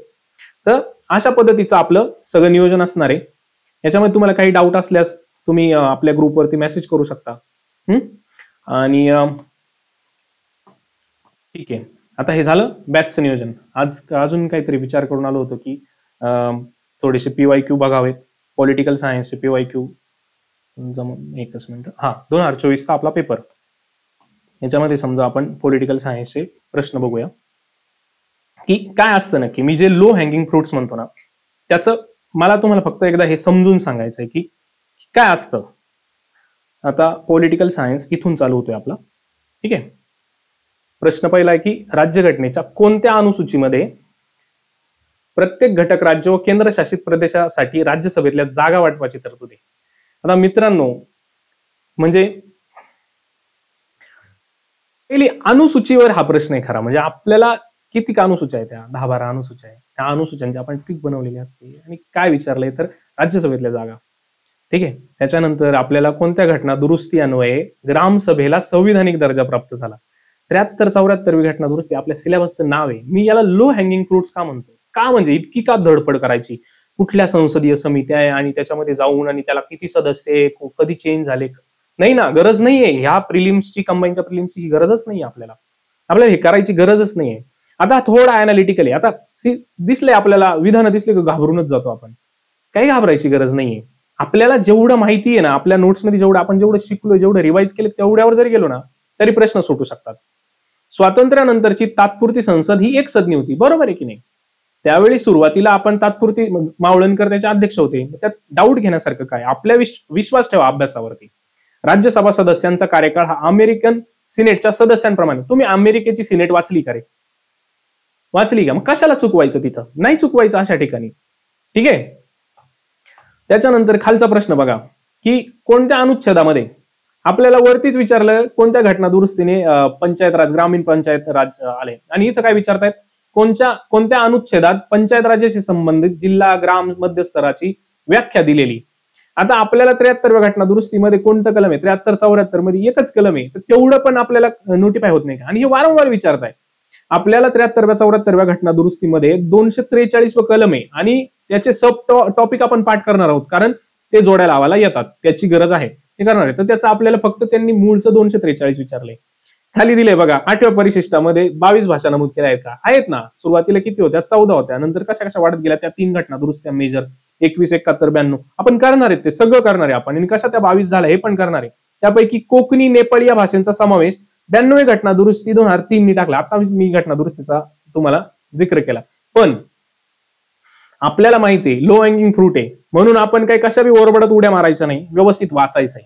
तर अशा पद्धतीचं आपलं सगळं नियोजन असणार आहे. याच्यामध्ये तुम्हाला काही डाऊट असल्यास तुम्ही आपल्या ग्रुपवरती मेसेज करू शकता. आणि ठीक आहे. आता हे झालं बॅचचं नियोजन. आज अजून काहीतरी विचार करून आलो होतो की थोडेसे PYQ बघावेत. पॉलिटिकल सायन्सचे PYQ एकच मिनिट. 2024चा आपला पेपर, याच्यामध्ये समजा आपण पॉलिटिकल सायन्सचे प्रश्न बघूया की काय असतं नक्की. मी जे लो हँगिंग फ्रुट्स म्हणतो ना, त्याचं मला तुम्हाला फक्त एकदा हे समजून सांगायचं आहे की काय असतं. आता पॉलिटिकल सायन्स इथून चालू होतोय आपला. ठीक आहे. प्रश्न पहिला आहे की राज्यघटनेच्या कोणत्या अनुसूचीमध्ये प्रत्येक घटक राज्य व केंद्रशासित प्रदेशासाठी राज्यसभेतल्या जागा वाटपाची तरतूद आहे. आता मित्रांनो, म्हणजे पहिली अनुसूचीवर हा प्रश्न आहे खरा. म्हणजे आपल्याला किती अनुसूच्या आहेत, त्या 10-12 अनुसूच्या आहेत. त्या अनुसूच्यांची आपण ट्रिक बनवलेली असते. आणि काय विचारलंय तर राज्यसभेतल्या जागा. ठीक आहे. त्याच्यानंतर आपल्याला कोणत्या घटना दुरुस्ती अन्वये ग्रामसभेला संविधानिक दर्जा प्राप्त झाला. 73-74वी घटना दुरुस्ती आपल्या सिलेबसचं नाव आहे. मी याला लो हँगिंग फ्रुट्स का म्हणतो, का म्हणजे इतकी का धडपड करायची, कुठल्या संसदीय समित्या आहे आणि त्याच्यामध्ये जाऊन आणि त्याला किती सदस्य आहे, कधी चेंज झाले, नाही ना, गरज नाहीये. ह्या प्रिलिम्सची, कंबाईनच्या प्रिलिम्सची ही गरजच नाही आपल्याला हे करायची गरजच नाहीये. आता थोडा अनालिटिकली आता दिसलंय आपल्याला, विधान दिसले की घाबरूनच जातो आपण. काही घाबरायची गरज नाहीये. आपल्याला जेवढं माहिती आहे ना, आपल्या नोट्समध्ये जेवढं शिकलो, जेवढं रिवाइज केलं, तेवढ्यावर जरी गेलो ना तरी प्रश्न सुटू शकतात. स्वातंत्र्यानंतरची तात्पुरती संसद ही एकसदनी होती, बरोबर आहे की नाही. त्यावेळी सुरुवातीला आपण तात्पुरती, मावळणकर त्याचे अध्यक्ष होते. त्यात डाऊट घेण्यासारखं काय, आपल्या विश्वास ठेवा अभ्यासावरती. राज्यसभा सदस्यांचा कार्यकाळ हा अमेरिकन सिनेटच्या सदस्यांप्रमाणे. तुम्ही अमेरिकेची सिनेट वाचली का रे? वाचली का? मग कशाला चुकवायचं तिथं? नाही चुकवायचं अशा ठिकाणी. ठीक आहे. त्याच्यानंतर खालचा प्रश्न बघा की कोणत्या अनुच्छेदामध्ये आपल्याला वरतीच विचारलं कोणत्या घटना दुरुस्तीने पंचायत राज ग्रामीण पंचायत राज आले, आणि इथं काय विचारतायत कोणत्या अनुच्छेदात पंचायत राजाशी संबंधित जिल्हा ग्राम मध्यस्तराची व्याख्या दिलेली. आता आपल्याला 73व्या घटना दुरुस्तीमध्ये कोणतं कलम आहे, 73-74 मध्ये एकच कलम आहे, तर तेवढं पण आपल्याला नोटिफाय होत नाही का, आणि हे वारंवार विचारताय. आपल्याला 73व्या-74व्या घटना दुरुस्तीमध्ये 243 कलम आहे आणि त्याचे सब टॉपिक आपण पाठ करणार आहोत, कारण ते जोड्या लावायला येतात, त्याची गरज आहे, ते करणार आहे. तर त्याचं आपल्याला फक्त त्यांनी मूळचं 243 विचारलंय. खाली दिले बघा 8व्या परिशिष्टामध्ये 22 भाषा नमूद केल्या आहेत का, आहेत ना. सुरुवातीला किती होत्या, 14 होत्या, नंतर कशा कशा वाढत गेल्या त्या 3 घटना दुरुस्त्या मेजर 21, 71, 92 आपण करणार आहेत, ते सगळं करणार आहे आपण, आणि कशा त्या 22 झाल्या हे पण करणार आहे. त्यापैकी कोकणी नेपाळी या भाषांचा समावेश 92 घटना दुरुस्ती 2003 नी टाकला. आता मी घटना दुरुस्तीचा तुम्हाला जिक्र केला, पण आपल्याला माहिती आहे लो हँगिंग फ्रूट आहे म्हणून आपण काही कशा बी ओरबडत उड्या मारायच्या नाही, व्यवस्थित वाचायचंय,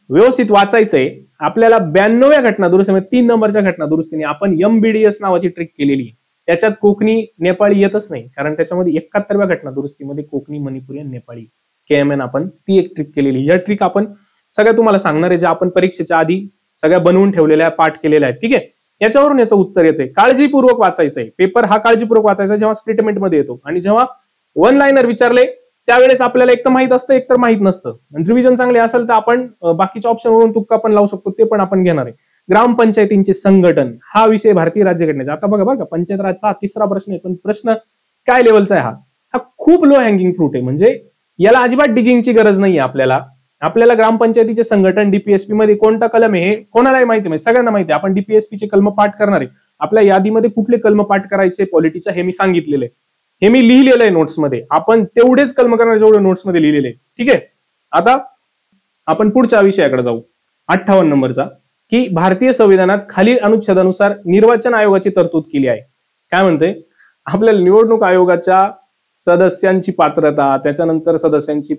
व्यवस्थित वाचायचंय. आपल्याला 92व्या घटना दुरुस्तीमध्ये 3 नंबरच्या घटना दुरुस्तीने आपण MBDS नावाची ट्रिक केलेली आहे. त्याच्यात कोकणी नेपाळी येतच नाही, कारण त्याच्यामध्ये 71व्या घटना दुरुस्तीमध्ये कोकणी मणिपुरी आणि नेपाळी KMN आपण ती एक ट्रिक केलेली. या ट्रिक आपण सगळ्या तुम्हाला सांगणार आहे, ज्या आपण परीक्षेच्या आधी सगळ्या बनवून ठेवलेल्या पाठ केलेल्या आहेत. ठीक आहे, याच्यावरून याचं उत्तर येते. काळजीपूर्वक वाचायचंय, पेपर हा काळजीपूर्वक वाचायचा जेव्हा स्टेटमेंट मध्ये येतो, आणि जेव्हा वन लाईनर विचारले त्यावेळेस आपल्याला एक तर माहित असतं, एक तर माहित नसतं. रिव्हिजन चांगले असेल तर आपण बाकीच्या ऑप्शन वरून तुक्का पण लावू शकतो, ते पण आपण घेणार आहे. ग्रामपंचायतींचे संघटन हा विषय भारतीय राज्यघटनेचा. आता बघा बघा पंचायत राजचा 3रा प्रश्न आहे, पण प्रश्न काय लेवलचा आहे हा खूप लो हँगिंग फ्रूट आहे, म्हणजे याला अजिबात डिगिंगची गरज नाहीये आपल्याला ग्रामपंचायतीचे संघटन DPSP मध्ये कोणता कलम आहे हे कोणालाही माहिती आहे, सगळ्यांना माहिती आहे. आपण DPSP चे कलम पाठ करणार आहे, आपल्या यादीमध्ये कुठले कलम पाठ करायचे पॉलिटीच्या हे मी सांगितलेलं आहे, हे मी लिहिलेलं आहे नोट्समध्ये. आपण तेवढेच कलम करणार जेवढे नोट्समध्ये लिहिलेले आहे. ठीक आहे, आता आपण पुढच्या विषयाकडे जाऊ, 58 नंबरचा, की भारतीय संविधानात खालील अनुच्छेदानुसार निर्वाचन आयोगाची तरतूद केली आहे. काय म्हणते, आपल्याला निवडणूक आयोगाच्या सदस्यांची पात्रता, त्याच्यानंतर सदस्यांची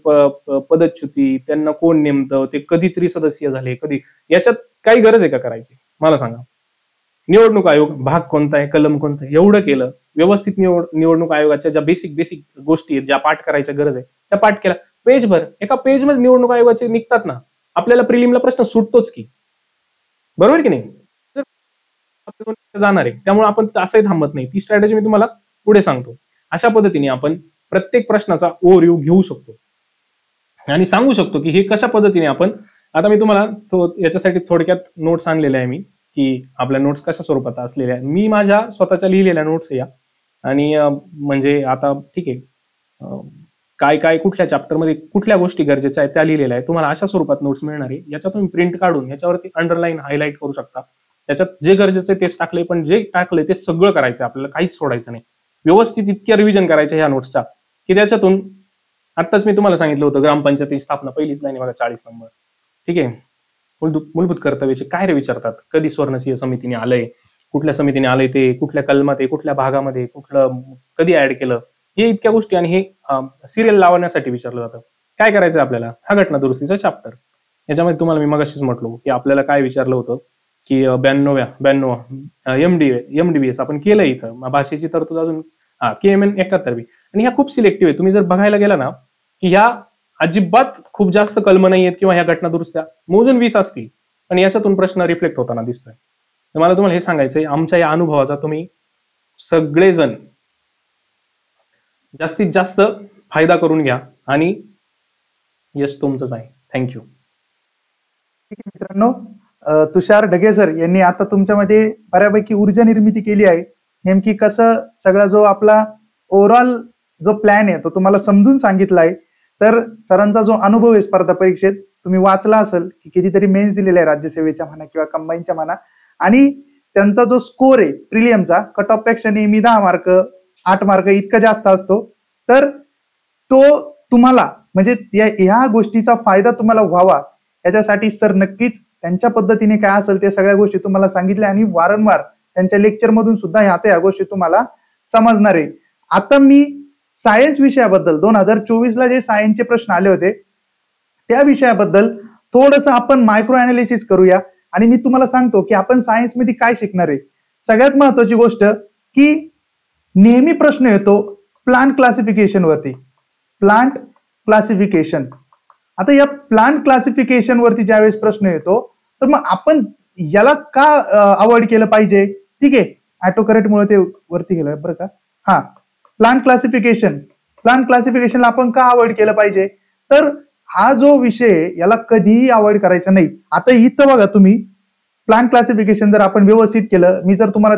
पदच्युती, त्यांना कोण नेमतं, ते कधी त्रिसदस्यीय झाले, कधी, याच्यात काही गरज आहे का करायची, मला सांगा. निवडणूक आयोग भाग कोणता आहे, कलम कोणता आहे, एवढं केलं व्यवस्थित. निवडणूक आयोगाच्या ज्या बेसिक गोष्टी आहेत, ज्या पाठ करायच्या गरज आहे त्या पाठ केला. पेजभर एका पेजमध्ये निवडणूक आयोगाचे निघतात ना, आपल्याला प्रिलिमला प्रश्न सुटतोच की, बरोबर की नाही, जाणार आहे. त्यामुळे आपण असंही थांबत नाही, ती स्ट्रॅटेजी मी तुम्हाला पुढे सांगतो. अशा पद्धतीने आपण प्रत्येक प्रश्नाचा ओव्हरव्ह्यू घेऊ शकतो आणि सांगू शकतो की हे कशा पद्धतीने आपण. आता मी तुम्हाला याच्यासाठी थोडक्यात नोट्स आणलेल्या आहे मी, की आपल्या नोट्स कशा स्वरूपात असलेल्या आहेत. मी माझ्या स्वतःच्या लिहिलेल्या नोट्स या, आणि म्हणजे आता ठीक आहे, काय काय कुठल्या चॅप्टरमध्ये कुठल्या गोष्टी गरजेच्या आहेत त्या लिहिलेल्या आहेत. तुम्हाला अशा स्वरूपात नोट्स मिळणार आहे, याच्यात तुम्ही प्रिंट काढून याच्यावरती अंडरलाईन हायलाईट करू शकता. त्याच्यात जे गरजेचं आहे तेच टाकले, पण जे टाकले ते सगळं करायचं, आपल्याला काहीच सोडायचं नाही. व्यवस्थित इतक्या रिव्हिजन करायच्या ह्या नोट्सच्या, की त्याच्यातून आत्ताच मी तुम्हाला सांगितलं होतं ग्रामपंचायती स्थापना पहिलीच लाईन बघा 40 नंबर. ठीक आहे, मूलभूत कर्तव्याचे काय रे विचारतात, कधी स्वर्णसिंह समितीने आलंय, कुठल्या समितीने आलंय, ते कुठल्या कलमात आहे, कुठल्या भागामध्ये, कुठलं कधी ऍड केलं, हे इतक्या गोष्टी, आणि हे सिरियल लावण्यासाठी विचारलं जातं. काय करायचं आपल्याला, हा घटना दुरुस्तीचा चॅप्टर. याच्यामध्ये तुम्हाला मी मगाशीच म्हटलो की आपल्याला काय विचारलं होतं, की 92 MDBS आपण केलं इथं, भाषेची तरतूद अजून KMN 71, आणि ह्या खूप सिलेक्टिव्ह आहे. तुम्ही जर बघायला गेला ना, की ह्या अजिबात खूप जास्त कलम नाही आहेत, किंवा ह्या घटना दुरुस्त्या मोजून 20 असतील, पण याच्यातून प्रश्न रिफ्लेक्ट होताना दिसतोय. तर मला तुम्हाला हे सांगायचंय, आमच्या या अनुभवाचा तुम्ही सगळेजण जास्तीत जास्त फायदा करून घ्या, आणि यश तुमचंच आहे. थँक्यू. ठीक आहे मित्रांनो, तुषार ढगे सर यांनी आता तुमच्यामध्ये बऱ्यापैकी ऊर्जा निर्मिती केली आहे. नेमकी कसं सगळा जो आपला ओव्हरऑल जो प्लॅन आहे तो तुम्हाला समजून सांगितला आहे. तर सरांचा जो अनुभव आहे स्पर्धा परीक्षेत तुम्ही वाचला असेल, की कितीतरी मेन्स दिलेल्या आहे राज्यसेवेच्या म्हणा किंवा कंबाईनच्या म्हणा, आणि त्यांचा जो स्कोर आहे प्रिलियमचा कट ऑफ पेक्षा नेहमी 10 मार्क 8 मार्क इतका जास्त असतो. तर तो तुम्हाला म्हणजे ह्या गोष्टीचा फायदा तुम्हाला व्हावा याच्यासाठी सर नक्कीच त्यांच्या पद्धतीने काय असेल ते सगळ्या गोष्टी तुम्हाला सांगितल्या, आणि वारंवार त्यांच्या लेक्चर मधून सुद्धा ह्या गोष्टी तुम्हाला समजणार आहे. आता मी सायन्स विषयाबद्दल 2024ला जे सायन्सचे प्रश्न आले होते त्या विषयाबद्दल थोडंसं आपण मायक्रो अनालिसिस करूया, आणि मी तुम्हाला सांगतो की आपण सायन्स मध्ये काय शिकणार आहे. सगळ्यात महत्वाची गोष्ट की नेहमी प्रश्न येतो प्लांट क्लासिफिकेशन वरती. Plant classification. आता या प्लांट क्लासिफिकेशन वरती ज्यावेळेस प्रश्न येतो तर मग आपण याला का अवॉइड केलं पाहिजे? ठीक आहे, ऑटो करेक्ट मुळे ते वरती गेलं बरं का. हा, प्लांट क्लासिफिकेशनला आपण का अवॉइड केलं पाहिजे? तर हा जो विषय याला कधीही अवॉइड करायचा नाही. आता इथं बघा तुम्ही, प्लांट क्लासिफिकेशन जर आपण व्यवस्थित केलं, मी जर तुम्हाला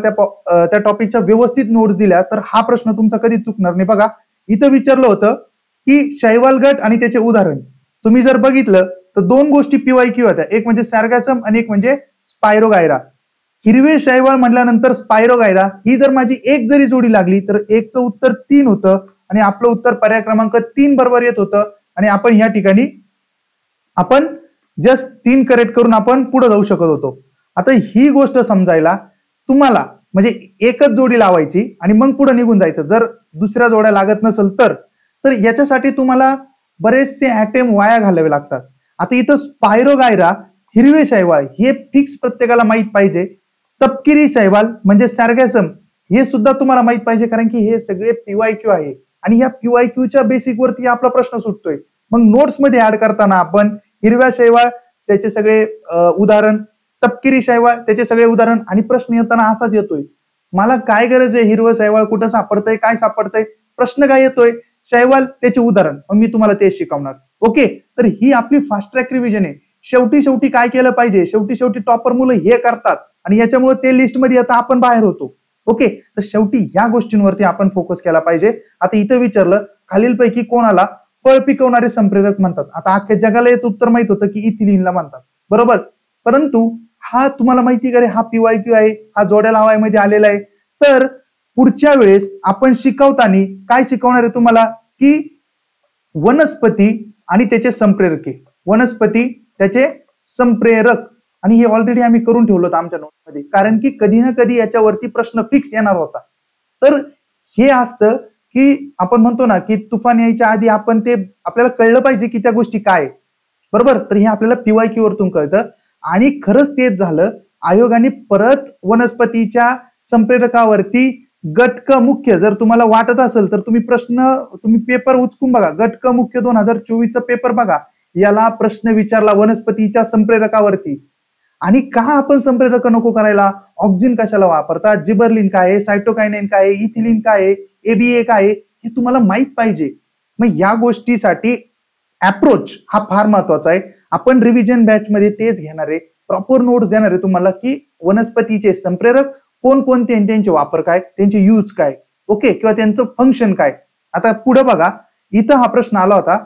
त्या टॉपिकच्या व्यवस्थित नोट्स दिल्या तर हा प्रश्न तुमचा कधीच चुकणार नाही. बघा इथं विचारलं होतं की शैवाल गट आणि त्याचे उदाहरण. तुम्ही जर बघितलं तर दोन गोष्टी पीवायक्यू होत्या, एक म्हणजे सॅरगॅसम आणि एक म्हणजे स्पायरोगायरा. हिरवे शैवाल म्हटल्यानंतर स्पायरोगायरा ही जर माझी एक जरी जोडी लागली तर एकचं उत्तर 3 होतं आणि आपलं उत्तर पर्याय क्रमांक 3 बरोबर येत होतं. आणि आपण या ठिकाणी आपण जस्ट 3 करेक्ट करून आपण पुढे जाऊ शकत होतो. आता ही गोष्ट समजायला तुम्हाला म्हणजे एकच जोडी लावायची आणि मग पुढे निघून जायचं. जर दुसऱ्या जोड्या लागत नसेल तर याच्यासाठी तुम्हाला बरेचसे अटेम्प्ट वाया घालावे लागतात. आता इथं स्पायरोगायरा, हिरवे शैवाल हे फिक्स प्रत्येकाला माहित पाहिजे. तपकिरी शैवाल म्हणजे सॅरगॅसम हे सुद्धा तुम्हाला माहित पाहिजे, कारण की हे सगळे पीवायक्यू आहे आणि या पीवायक्यूच्या बेसिक वरती आपला प्रश्न सुटतोय. मग नोट्स मध्ये ऍड करताना आपण हिरव्या शैवाल त्याचे सगळे उदाहरण, तपकिरी शैवाल त्याचे सगळे उदाहरण, आणि प्रश्न येताना असाच येतोय, मला काय गरज आहे हिरवं शैवाल कुठं सापडतंय, काय सापडतंय, प्रश्न काय येतोय, शैवाल त्याचे उदाहरण, मग मी तुम्हाला तेच शिकवणार. ओके, तर ही आपली फास्ट ट्रॅक रिव्हिजन आहे. शेवटी काय केलं पाहिजे, शेवटी टॉपर मुलं हे करतात आणि याच्यामुळे ते लिस्ट मध्ये येतात, आपण बाहेर होतो. ओके, तर शेवटी या गोष्टींवरती आपण फोकस केला पाहिजे. आता इथं विचारलं खालीलपैकी कोणाला फळ पिकवणारे संप्रेरक म्हणतात. आता अख्ख्या जगाला याचं उत्तर माहित होतं की इथिलीनला म्हणतात, बरोबर. परंतु हा तुम्हाला माहिती का रे, हा पीवायक्यू आहे, हा जोड्या लावायमध्ये आलेला आहे. तर पुढच्या वेळेस आपण शिकवताना काय शिकवणार आहे तुम्हाला, की वनस्पती आणि त्याचे संप्रेरके, वनस्पती त्याचे संप्रेरक, आणि हे ऑलरेडी आम्ही करून ठेवलं होतं आमच्या नोटमध्ये, कारण की कधी ना कधी याच्यावरती प्रश्न फिक्स येणार होता. तर हे असतं की आपण म्हणतो ना की तुफान यायच्या आधी आपण ते आपल्याला कळलं पाहिजे की त्या गोष्टी काय, बरोबर. तर हे आपल्याला पीवायक्यू वरतून कळतं आणि खरंच तेच झालं. आयोगाने परत वनस्पतीच्या संप्रेरकावरती गटक मुख्य, जर तुम्हाला वाटत असेल तर तुम्ही पेपर उचकून बघा, गटक मुख्य 2024 पेपर बघा, याला प्रश्न विचारला वनस्पतीच्या संप्रेरकावरती. आणि का आपण संप्रेरक नको करायला, ऑक्सिन कशाला वापरतात, जिबरलिन काय आहे, सायटोकायनिन काय आहे, इथिलीन काय आहे, एबीए काय आहे, हे तुम्हाला माहित पाहिजे. मग या गोष्टीसाठी अप्रोच हा फार महत्वाचा आहे. आपण रिव्हिजन बॅच मध्ये तेच घेणार आहे, प्रॉपर नोट्स देणार आहे तुम्हाला की वनस्पतीचे संप्रेरक कोणकोणते, त्यांचे वापर काय, त्यांचे यूज काय, ओके, किंवा त्यांचं फंक्शन काय. आता पुढे बघा, इथं हा प्रश्न आला होता,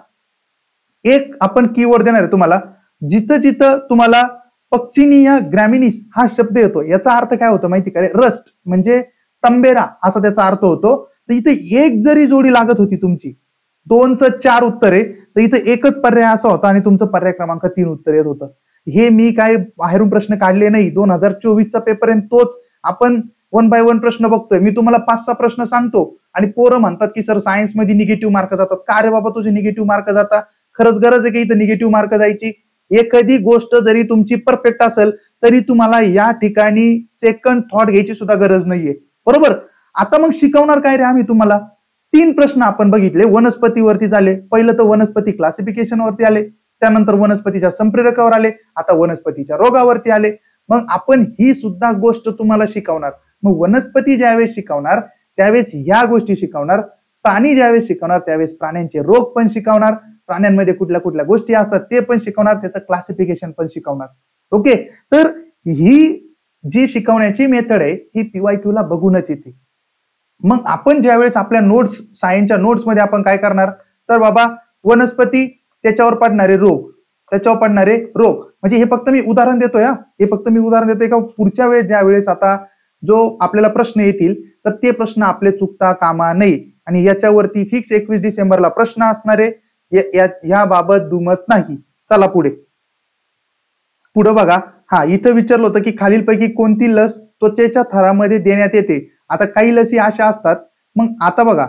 एक आपण कीवर्ड देणार आहे तुम्हाला, जिथं तुम्हाला पक्सिनिया ग्रॅमिनिस हा शब्द येतो, याचा अर्थ काय होतो माहिती का, रस्ट म्हणजे तंबेरा असा त्याचा अर्थ होतो. तर इथे एक जरी जोडी लागत होती तुमची, 2चं 4 उत्तर आहे, तर इथे एकच पर्याय असा होता आणि तुमचं पर्याय क्रमांक 3 उत्तर येत होतं. हे मी काय बाहेरून प्रश्न काढले नाही, 2024चा पेपर आहे, तोच आपण 1 बाय 1 प्रश्न बघतोय. मी तुम्हाला 5-6 प्रश्न सांगतो आणि पोरं म्हणतात की सर सायन्स मध्ये निगेटिव्ह मार्क जातात. का रे बाबा तुझे निगेटिव्ह मार्क जातात, खरंच गरज आहे की इथं निगेटिव्ह मार्क जायची? एखादी गोष्ट जरी तुमची परफेक्ट असेल तरी तुम्हाला या ठिकाणी सेकंड थॉट घ्यायची सुद्धा गरज नाहीये, बरोबर. आता मग शिकवणार काय रे आम्ही तुम्हाला, 3 प्रश्न आपण बघितले, वनस्पतीवरती झाले, पहिलं तर वनस्पती क्लासिफिकेशन वरती आले, त्यानंतर वनस्पतीच्या संप्रेरकावर आले, आता वनस्पतीच्या रोगावरती आले. मग आपण ही सुद्धा गोष्ट तुम्हाला शिकवणार. मग वनस्पती ज्यावेळेस शिकवणार त्यावेळेस या गोष्टी शिकवणार, प्राणी ज्यावेळेस शिकवणार त्यावेळेस प्राण्यांचे रोग पण शिकवणार, प्राण्यांमध्ये कुठल्या कुठल्या गोष्टी असतात ते पण शिकवणार, त्याचं क्लासिफिकेशन पण शिकवणार. ओके, तर ही जी शिकवण्याची मेथड आहे ही पीवायक्यू ला बघूनच येते. मग आपण ज्यावेळेस आपल्या नोट्स, सायन्सच्या नोट्स मध्ये आपण काय करणार, तर बाबा वनस्पती, त्याच्यावर पडणारे रोग, म्हणजे हे फक्त मी उदाहरण देतोय, हे फक्त मी उदाहरण देतोय का पुढच्या वेळेस ज्यावेळेस आता जो आपल्याला प्रश्न येतील तर ते प्रश्न आपले चुकता कामा नये. आणि याच्यावरती फिक्स 21 डिसेंबरला प्रश्न असणारे, याबाबत दुमत नाही. चला पुढे बघा. हा, इथं विचारलं होतं की खालीलपैकी कोणती लस त्वचेच्या थरामध्ये देण्यात येते. आता काही लसी अशा असतात. मग आता बघा,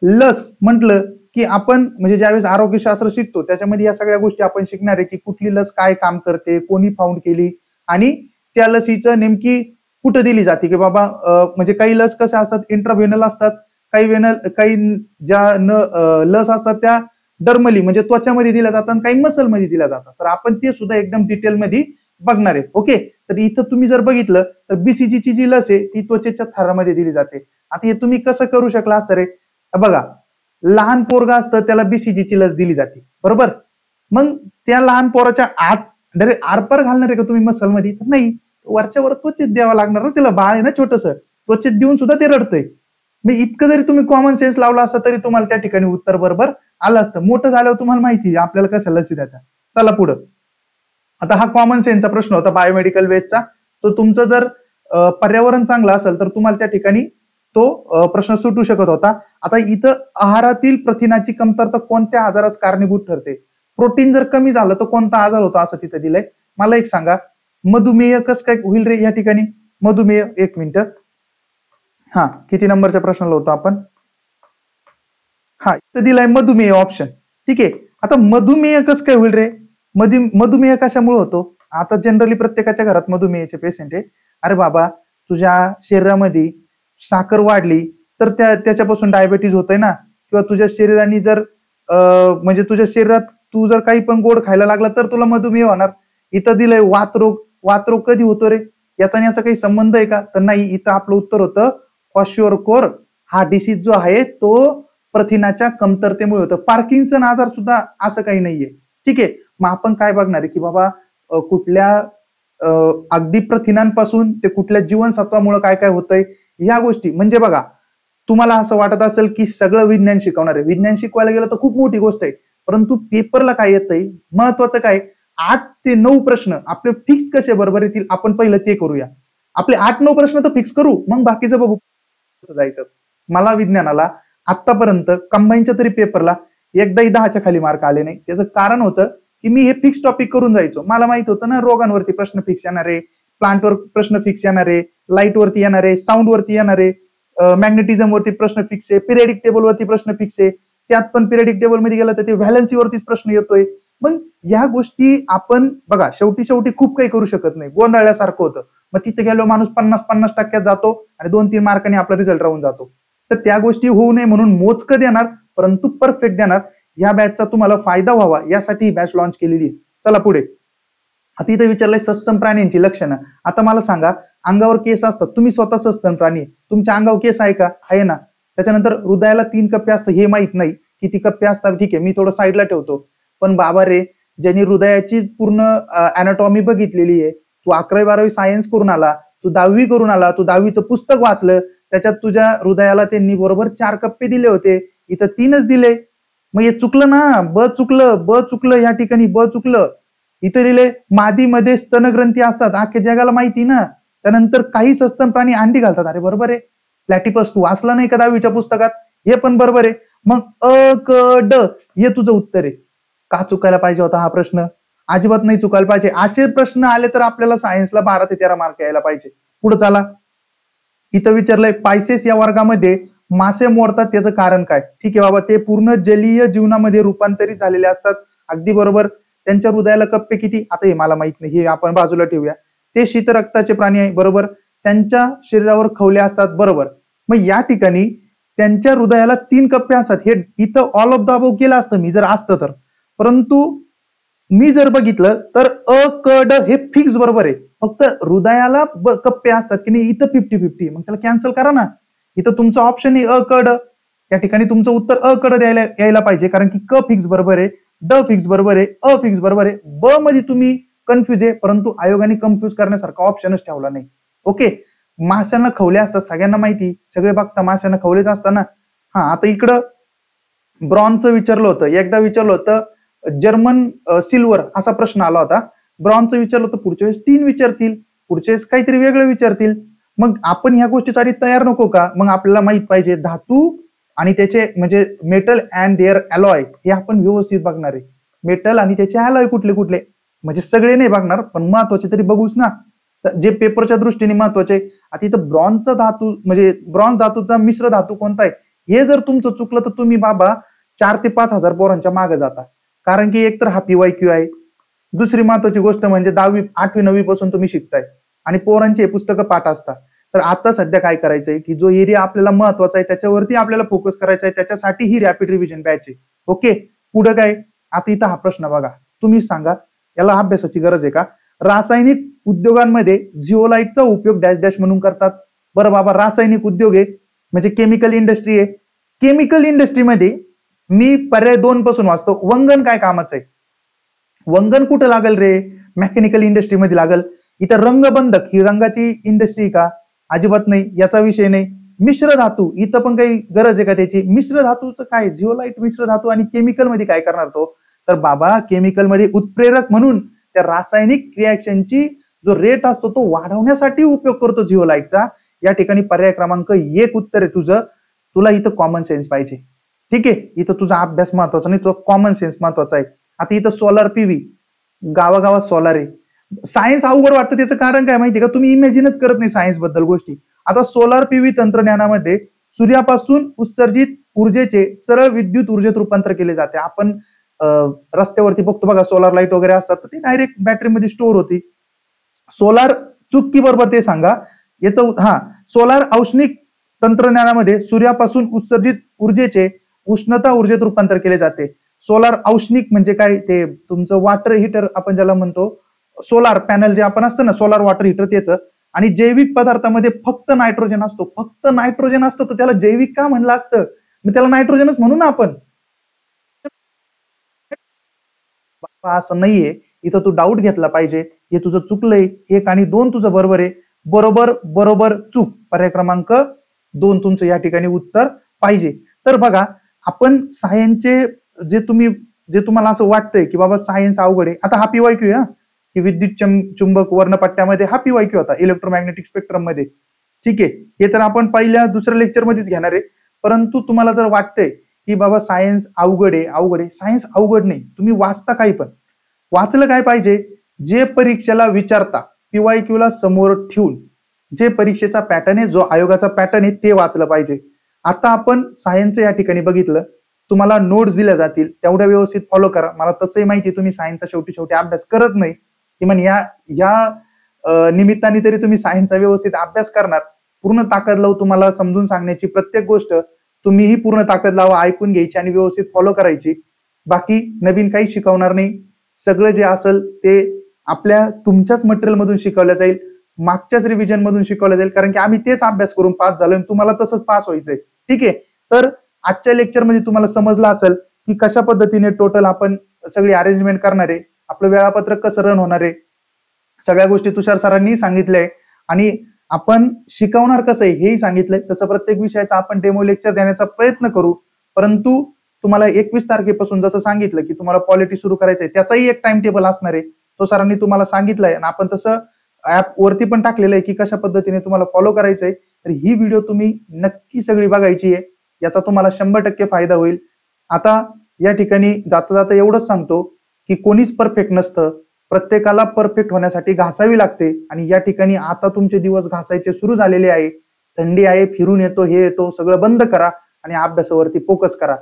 लस म्हटलं की आपण म्हणजे ज्यावेळेस आरोग्यशास्त्र शिकतो त्याच्यामध्ये या सगळ्या गोष्टी आपण शिकणार आहे की कुठली लस काय काम करते, कोणी फाउंड केली आणि त्या लसीचं नेमकी कुठं दिली जाते, की बाबा म्हणजे काही लस कशा असतात, इंट्राव्हेनल असतात, काही ज्या लस असतात त्या डर्मली म्हणजे त्वचामध्ये दिल्या जातात आणि काही मसलमध्ये दिल्या जातात. तर आपण ते सुद्धा एकदम डिटेलमध्ये बघणार आहे. ओके, तर इथं तुम्ही जर बघितलं तर बीसीजीची जी लस आहे ती त्वचेच्या थरामध्ये दिली जाते. आता हे तुम्ही कसं करू शकला असतं रे? बघा, लहान पोरगा असतं त्याला बीसीजीची लस दिली जाते, बरोबर? मग त्या लहान पोराच्या आत डायरेक्ट आरपार घालणार आहे का तुम्ही मसलमध्ये? तर नाही, वरच्या वर त्वचेत द्यावं लागणार ना, त्याला बाळ आहे ना छोटस, त्वचेत देऊन सुद्धा ते रडतंय. मग इतकं जरी तुम्ही कॉमन सेन्स लावला असता तरी तुम्हाला त्या ठिकाणी उत्तर बरोबर आलं असतं. मोठं झाल्यावर तुम्हाला माहिती आहे आपल्याला कसं लसी द्यायचा. चला पुढं. आता हा कॉमन सेन्सचा प्रश्न होता बायोमेडिकल वेजचा. तो तुमचं जर पर्यावरण चांगलं असेल तर तुम्हाला त्या ठिकाणी तो प्रश्न सुटू शकत होता. आता इथं आहारातील प्रथिनाची कमतरता कोणत्या आजारास कारणीभूत ठरते? प्रोटीन जर कमी झालं तर कोणता आजार होता असं तिथं दिलंय. मला एक सांगा, मधुमेह कसं काय होईल रे या ठिकाणी? मधुमेह, एक मिनिट. हा, किती नंबरच्या प्रश्नाला होतो आपण? हा, इथं दिलाय मधुमेह ऑप्शन. ठीक आहे, आता मधुमेह कसं काय होईल रे? मधुमेह कशामुळे होतो? आता जनरली प्रत्येकाच्या घरात मधुमेहाचे पेशंट आहे. अरे बाबा, तुझ्या शरीरामध्ये साखर वाढली तर त्याच्यापासून डायबेटीज होतंय ना, किंवा तुझ्या शरीराने जर म्हणजे तुझ्या शरीरात तू जर काही पण गोड खायला लागला तर तुला मधुमेह होणार. इथं दिलंय वातरोग. वातरोग कधी होतो रे? याचा आणि याचा काही संबंध आहे का? तर नाही. इथं आपलं उत्तर होतं क्वाशिओरकोर. हा डिसीज जो आहे तो प्रथिनाच्या कमतरतेमुळे होतं. पार्किन्सन आजार सुद्धा असं काही नाहीये. ठीक आहे, मग आपण काय बघणार आहे की बाबा कुठल्या अगदी प्रथिनांपासून ते कुठल्या जीवनसत्वामुळे काय काय होतंय ह्या गोष्टी. म्हणजे बघा, तुम्हाला असं वाटत असेल की सगळं विज्ञान शिकवणार आहे. विज्ञान शिकवायला गेलं तर खूप मोठी गोष्ट आहे, परंतु पेपरला काय येतंय, महत्वाचं काय, 8 ते 9 प्रश्न आपले फिक्स कसे बरोबर येतील आपण पहिलं ते करूया. आपले 8-9 प्रश्न तर फिक्स करू, मग बाकीचं बघू जायचं. मला विज्ञानाला आतापर्यंत कंबाईनच्या तरी पेपरला एकदाही 10च्या खाली मार्क आले नाही. त्याचं कारण होतं की मी हे फिक्स टॉपिक करून जायचो. मला माहित होतं ना, रोगांवरती प्रश्न फिक्स येणार आहे, प्लांटवर प्रश्न फिक्स येणार आहे, लाईट वरती येणार आहे, साऊंड वरती येणार आहे, मॅग्नेटिझम वरती प्रश्न फिक्स आहे, पिरियडिक टेबल वरती प्रश्न फिक्स आहे. त्यात पण पिरियडिक टेबल मध्ये गेला तर ते व्हॅलन्सी वरतीच प्रश्न येतोय. मग या गोष्टी आपण बघा शेवटी खूप काही करू शकत नाही, गोंधळल्यासारखं होतं. मग तिथे गेलो माणूस 50-50% जातो आणि 2-3 मार्कांनी आपला रिझल्ट राहून जातो. तर त्या गोष्टी होऊ नये म्हणून मोजकं देणार परंतु परफेक्ट देणार. या बॅचचा तुम्हाला फायदा व्हावा यासाठी ही बॅच लॉन्च केलेली आहे. चला पुढे. आता इथे विचारलंय सस्तन प्राण्यांची लक्षणं. आता मला सांगा, अंगावर केस असतात, तुम्ही स्वतः सस्तन प्राणी, तुमच्या अंगावर केस आहे का? आहे ना. त्याच्यानंतर हृदयाला 3 कप्पे असतात हे माहित नाही, किती कप्पे असतात ठीक आहे मी थोडं साईडला ठेवतो. पण बाबा रे, ज्यांनी हृदयाची पूर्ण अॅनाटॉमी बघितलेली आहे, तू 11वी-12वी सायन्स करून आला, तू 10वी करून आला, तू 10वीचं पुस्तक वाचलं, त्याच्यात तुझ्या हृदयाला त्यांनी बरोबर 4 कप्पे दिले होते, इथं 3च दिले. मग हे चुकलं ना, ब चुकलं या ठिकाणी, ब चुकलं. इथं लिहिले मादीमध्ये स्तनग्रंथी असतात, अख्ख्या जगाला माहिती ना. त्यानंतर काही सस्तन प्राणी अंडी घालतात. अरे बरोबर आहे. प्लॅटिपस तू वाचला नाही का 10वीच्या पुस्तकात? हे पण बरोबर आहे. मग अ क ड हे तुझं उत्तर आहे. का चुकायला पाहिजे होता हा प्रश्न? अजिबात नाही चुकायला पाहिजे. असे प्रश्न आले तर आपल्याला सायन्सला 12 ते 13 मार्क यायला पाहिजे. पुढे चला. इथं विचारलंय पायसेस या वर्गामध्ये मासे मोडतात त्याचं कारण काय? ठीक आहे बाबा, ते पूर्ण जलीय जीवनामध्ये रूपांतरित झालेले असतात. अगदी बरोबर. त्यांच्या हृदयाला कप्पे किती? आता हे मला माहित नाही, हे आपण बाजूला ठेवूया. ते शीत रक्ताचे प्राणी आहे, बरोबर. त्यांच्या शरीरावर खवले असतात, बरोबर. मग या ठिकाणी त्यांच्या हृदयाला 3 कप्पे असतात. हे इथं ऑल ऑफ द अबोव केलं असतं मी जर असतं तर, परंतु मी जर बघितलं तर अ क ड हे फिक्स बरोबर आहे. फक्त हृदयाला कप्पे असतात की नाही, इथं 50-50. मग त्याला कॅन्सल करा ना. इथं तुमचं ऑप्शन आहे अ क ड. या ठिकाणी तुमचं उत्तर अ क ड यायला पाहिजे, कारण की क फिक्स बरोबर आहे, ड फिक्स बरोबर आहे, अ फिक्स बरोबर आहे. ब मध्ये तुम्ही कन्फ्युज आहे, परंतु आयोगाने कन्फ्युज करण्यासारखा ऑप्शनच ठेवला नाही. ओके. माशांना खवले असतात, सगळ्यांना माहिती, सगळे बघता माशांना खवलेच असताना. हा, आता इकडं ब्रॉन्झचं विचारलं होतं, एकदा विचारलं होतं जर्मन सिल्वर असा प्रश्न आला होता. ब्रॉन्झचं विचारलं होतं, पुढच्या वेळेस 3 विचारतील, पुढच्या वेळेस काहीतरी वेगळं विचारतील. मग आपण ह्या गोष्टीसाठी तयार नको का? मग आपल्याला माहित पाहिजे धातू आणि त्याचे म्हणजे मेटल अँड देअर अलॉय हे आपण व्यवस्थित बघणार आहे. मेटल आणि त्याचे अलॉय कुठले कुठले, म्हणजे सगळे नाही बघणार पण महत्वाचे तरी बघूच ना, जे पेपरच्या दृष्टीने महत्वाचे. आता इथं ब्रॉन्झचा धातू म्हणजे ब्रॉन्झ धातूचा मिश्र धातू कोणता आहे हे जर तुमचं चुकलं तर तुम्ही बाबा 4 ते 5 हजार पोरांच्या मागे जाता. कारण की एकतर हा PYQ आहे, दुसरी महत्वाची गोष्ट म्हणजे 10वी 8वी 9वी पासून तुम्ही शिकताय आणि पोरांची हे पुस्तकं पाठ असतात. तर आता सध्या काय करायचंय की जो एरिया आपल्याला महत्वाचा आहे त्याच्यावरती आपल्याला फोकस करायचा आहे, त्याच्यासाठी ही रॅपिड रिव्हिजन बॅच आहे. ओके. पुढे काय? आता इथं हा प्रश्न बघा, तुम्ही सांगा, याला अभ्यासाची गरज आहे का? रासायनिक उद्योगांमध्ये झिओलाइटचा उपयोग डॅश डॅश म्हणून करतात. बरं बाबा, रासायनिक उद्योग आहे म्हणजे केमिकल इंडस्ट्री आहे. केमिकल इंडस्ट्रीमध्ये मी पर्याय 2 पासून वाचतो, वंगण काय कामाचं आहे? वंगण कुठं लागल रे? मेकॅनिकल इंडस्ट्रीमध्ये लागल. इथं रंगबंधक ही रंगाची इंडस्ट्री का? अजिबात नाही, याचा विषय नाही. मिश्र धातू, इथं पण काही गरज आहे का त्याची? मिश्र धातूचं काय? झिओलाइट मिश्र धातू आणि केमिकल मध्ये काय करणार तो? तर बाबा, केमिकल मध्ये उत्प्रेरक म्हणून त्या रासायनिक रिॲक्शनची जो रेट असतो तो वाढवण्यासाठी उपयोग करतो झिओलाइटचा. या ठिकाणी पर्याय क्रमांक 1 उत्तर आहे तुझं. तुला इथं कॉमन सेन्स पाहिजे, ठीक आहे? इथं तुझा अभ्यास महत्वाचा नाही, तुझा कॉमन सेन्स महत्वाचा आहे. आता इथं सोलार पीव्ही, गावागावात सोलार आहे. सायन्स अवघड वाटतं, त्याचं कारण काय माहितीये का? तुम्ही इमॅजिनच करत नाही सायन्स बद्दल गोष्टी. आता सोलार पीव्ही तंत्रज्ञानामध्ये सूर्यापासून उत्सर्जित ऊर्जेचे सरळ विद्युत ऊर्जेत रूपांतर केले जाते. आपण रस्त्यावरती बघतो बघा, सोलार लाईट वगैरे असतात, तर ती डायरेक्ट बॅटरीमध्ये स्टोअर होती. सोलार चुक्की बरोबर ते सांगा. याचं सोलार औष्णिक तंत्रज्ञानामध्ये सूर्यापासून उत्सर्जित ऊर्जेचे उष्णता ऊर्जेत रूपांतर केले जाते. सोलार औष्णिक म्हणजे काय? ते तुमचं वॉटर हीटर आपण ज्याला म्हणतो, सोलार पॅनल जे आपण असतं ना, सोलार वॉटर हीटर त्याचं. आणि जैविक पदार्थामध्ये फक्त नायट्रोजन असतो, फक्त नायट्रोजन असतं, तर त्याला जैविक का म्हणलं असतं? मग त्याला नायट्रोजनच म्हणू ना आपण. असं नाहीये, इथं तू डाऊट घेतला पाहिजे. हे तुझं चुकलंय. 1 आणि 2 तुझं बरोबर आहे. बरोबर बरोबर चूक, पर्याय क्रमांक 2 तुमचं या ठिकाणी उत्तर पाहिजे. तर बघा, आपण सायन्सचे जे तुम्हाला असं वाटतंय की बाबा सायन्स अवघड आहे, आता हा पीवायक्यू आहे की विद्युत चुंबक वर्णपट्ट्यामध्ये हा पीवायक्यू होता इलेक्ट्रोमॅग्नेटिक स्पेक्ट्रम मध्ये, ठीक आहे? हे तर आपण पहिल्या दुसऱ्या लेक्चर मध्येच घेणार आहे. परंतु तुम्हाला जर वाटतंय की बाबा सायन्स अवघड आहे, सायन्स अवघड नाही. तुम्ही वाचता काही पण, वाचलं काय पाहिजे? जे परीक्षेला विचारता, पीवायक्यू ला समोर ठेवून जे परीक्षेचा पॅटर्न आहे, जो आयोगाचा पॅटर्न आहे, ते वाचलं पाहिजे. आता आपण सायन्सचं या ठिकाणी बघितलं, तुम्हाला नोट्स दिल्या जातील, तेवढ्या व्यवस्थित फॉलो करा. मला तसंही माहिती तुम्ही सायन्सचा शेवटी अभ्यास करत नाही, किंवा या निमित्ताने तरी तुम्ही सायन्सचा व्यवस्थित अभ्यास करणार. पूर्ण ताकद लावू तुम्हाला समजून सांगण्याची, प्रत्येक गोष्ट तुम्हीही पूर्ण ताकद लावा, ऐकून घ्यायची आणि व्यवस्थित फॉलो करायची. बाकी नवीन काही शिकवणार नाही. सगळं जे असेल ते आपल्या तुमच्याच मटेरियल मधून शिकवलं जाईल, मागच्याच रिव्हिजन मधून शिकवलं जाईल, कारण की आम्ही तेच अभ्यास करून पास झालोय, तुम्हाला तसंच पास व्हायचंय, ठीक आहे? तर आजच्या लेक्चर मध्ये तुम्हाला समजलं असेल की कशा पद्धतीने टोटल आपण सगळी अरेंजमेंट करणार आहे, आपलं वेळापत्रक कसं रन होणार आहे, सगळ्या गोष्टी तुषार सरांनी सांगितलंय. आणि आपण शिकवणार कसं आहे हेही सांगितलंय. तसं प्रत्येक विषयाचा आपण डेमो लेक्चर देण्याचा प्रयत्न करू. परंतु तुम्हाला 21 तारखेपासून जसं सांगितलं की तुम्हाला पॉलिटी सुरू करायचंय, त्याचाही एक टाइम टेबल असणार आहे, तो सरांनी तुम्हाला सांगितलंय. आणि आपण तसं ऍप वरती पण टाकलेलं आहे की कशा पद्धतीने तुम्हाला फॉलो करायचंय. तर ही व्हिडिओ तुम्ही नक्की सगळी बघायची आहे, याचा तुम्हाला 100% फायदा होईल. आता या ठिकाणी जाता जाता एवढंच सांगतो की कोणीच परफेक्ट नसतं, प्रत्येकाला परफेक्ट होण्यासाठी घासावी लागते. आणि या ठिकाणी आता तुमचे दिवस घासायचे सुरू झालेले आहे. थंडी आहे, फिरून येतो, हे येतो, सगळं बंद करा आणि अभ्यासावरती फोकस करा.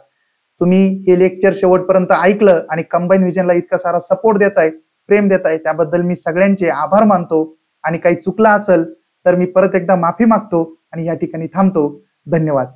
तुम्ही हे लेक्चर शेवटपर्यंत ऐकलं आणि कंबाईन व्हिजनला इतका सारा सपोर्ट देताय, प्रेम देताय, त्याबद्दल मी सगळ्यांचे आभार मानतो. आणि काही चुकलं असेल तर मी परत एकदा माफी मागतो आणि या ठिकाणी थांबतो. धन्यवाद.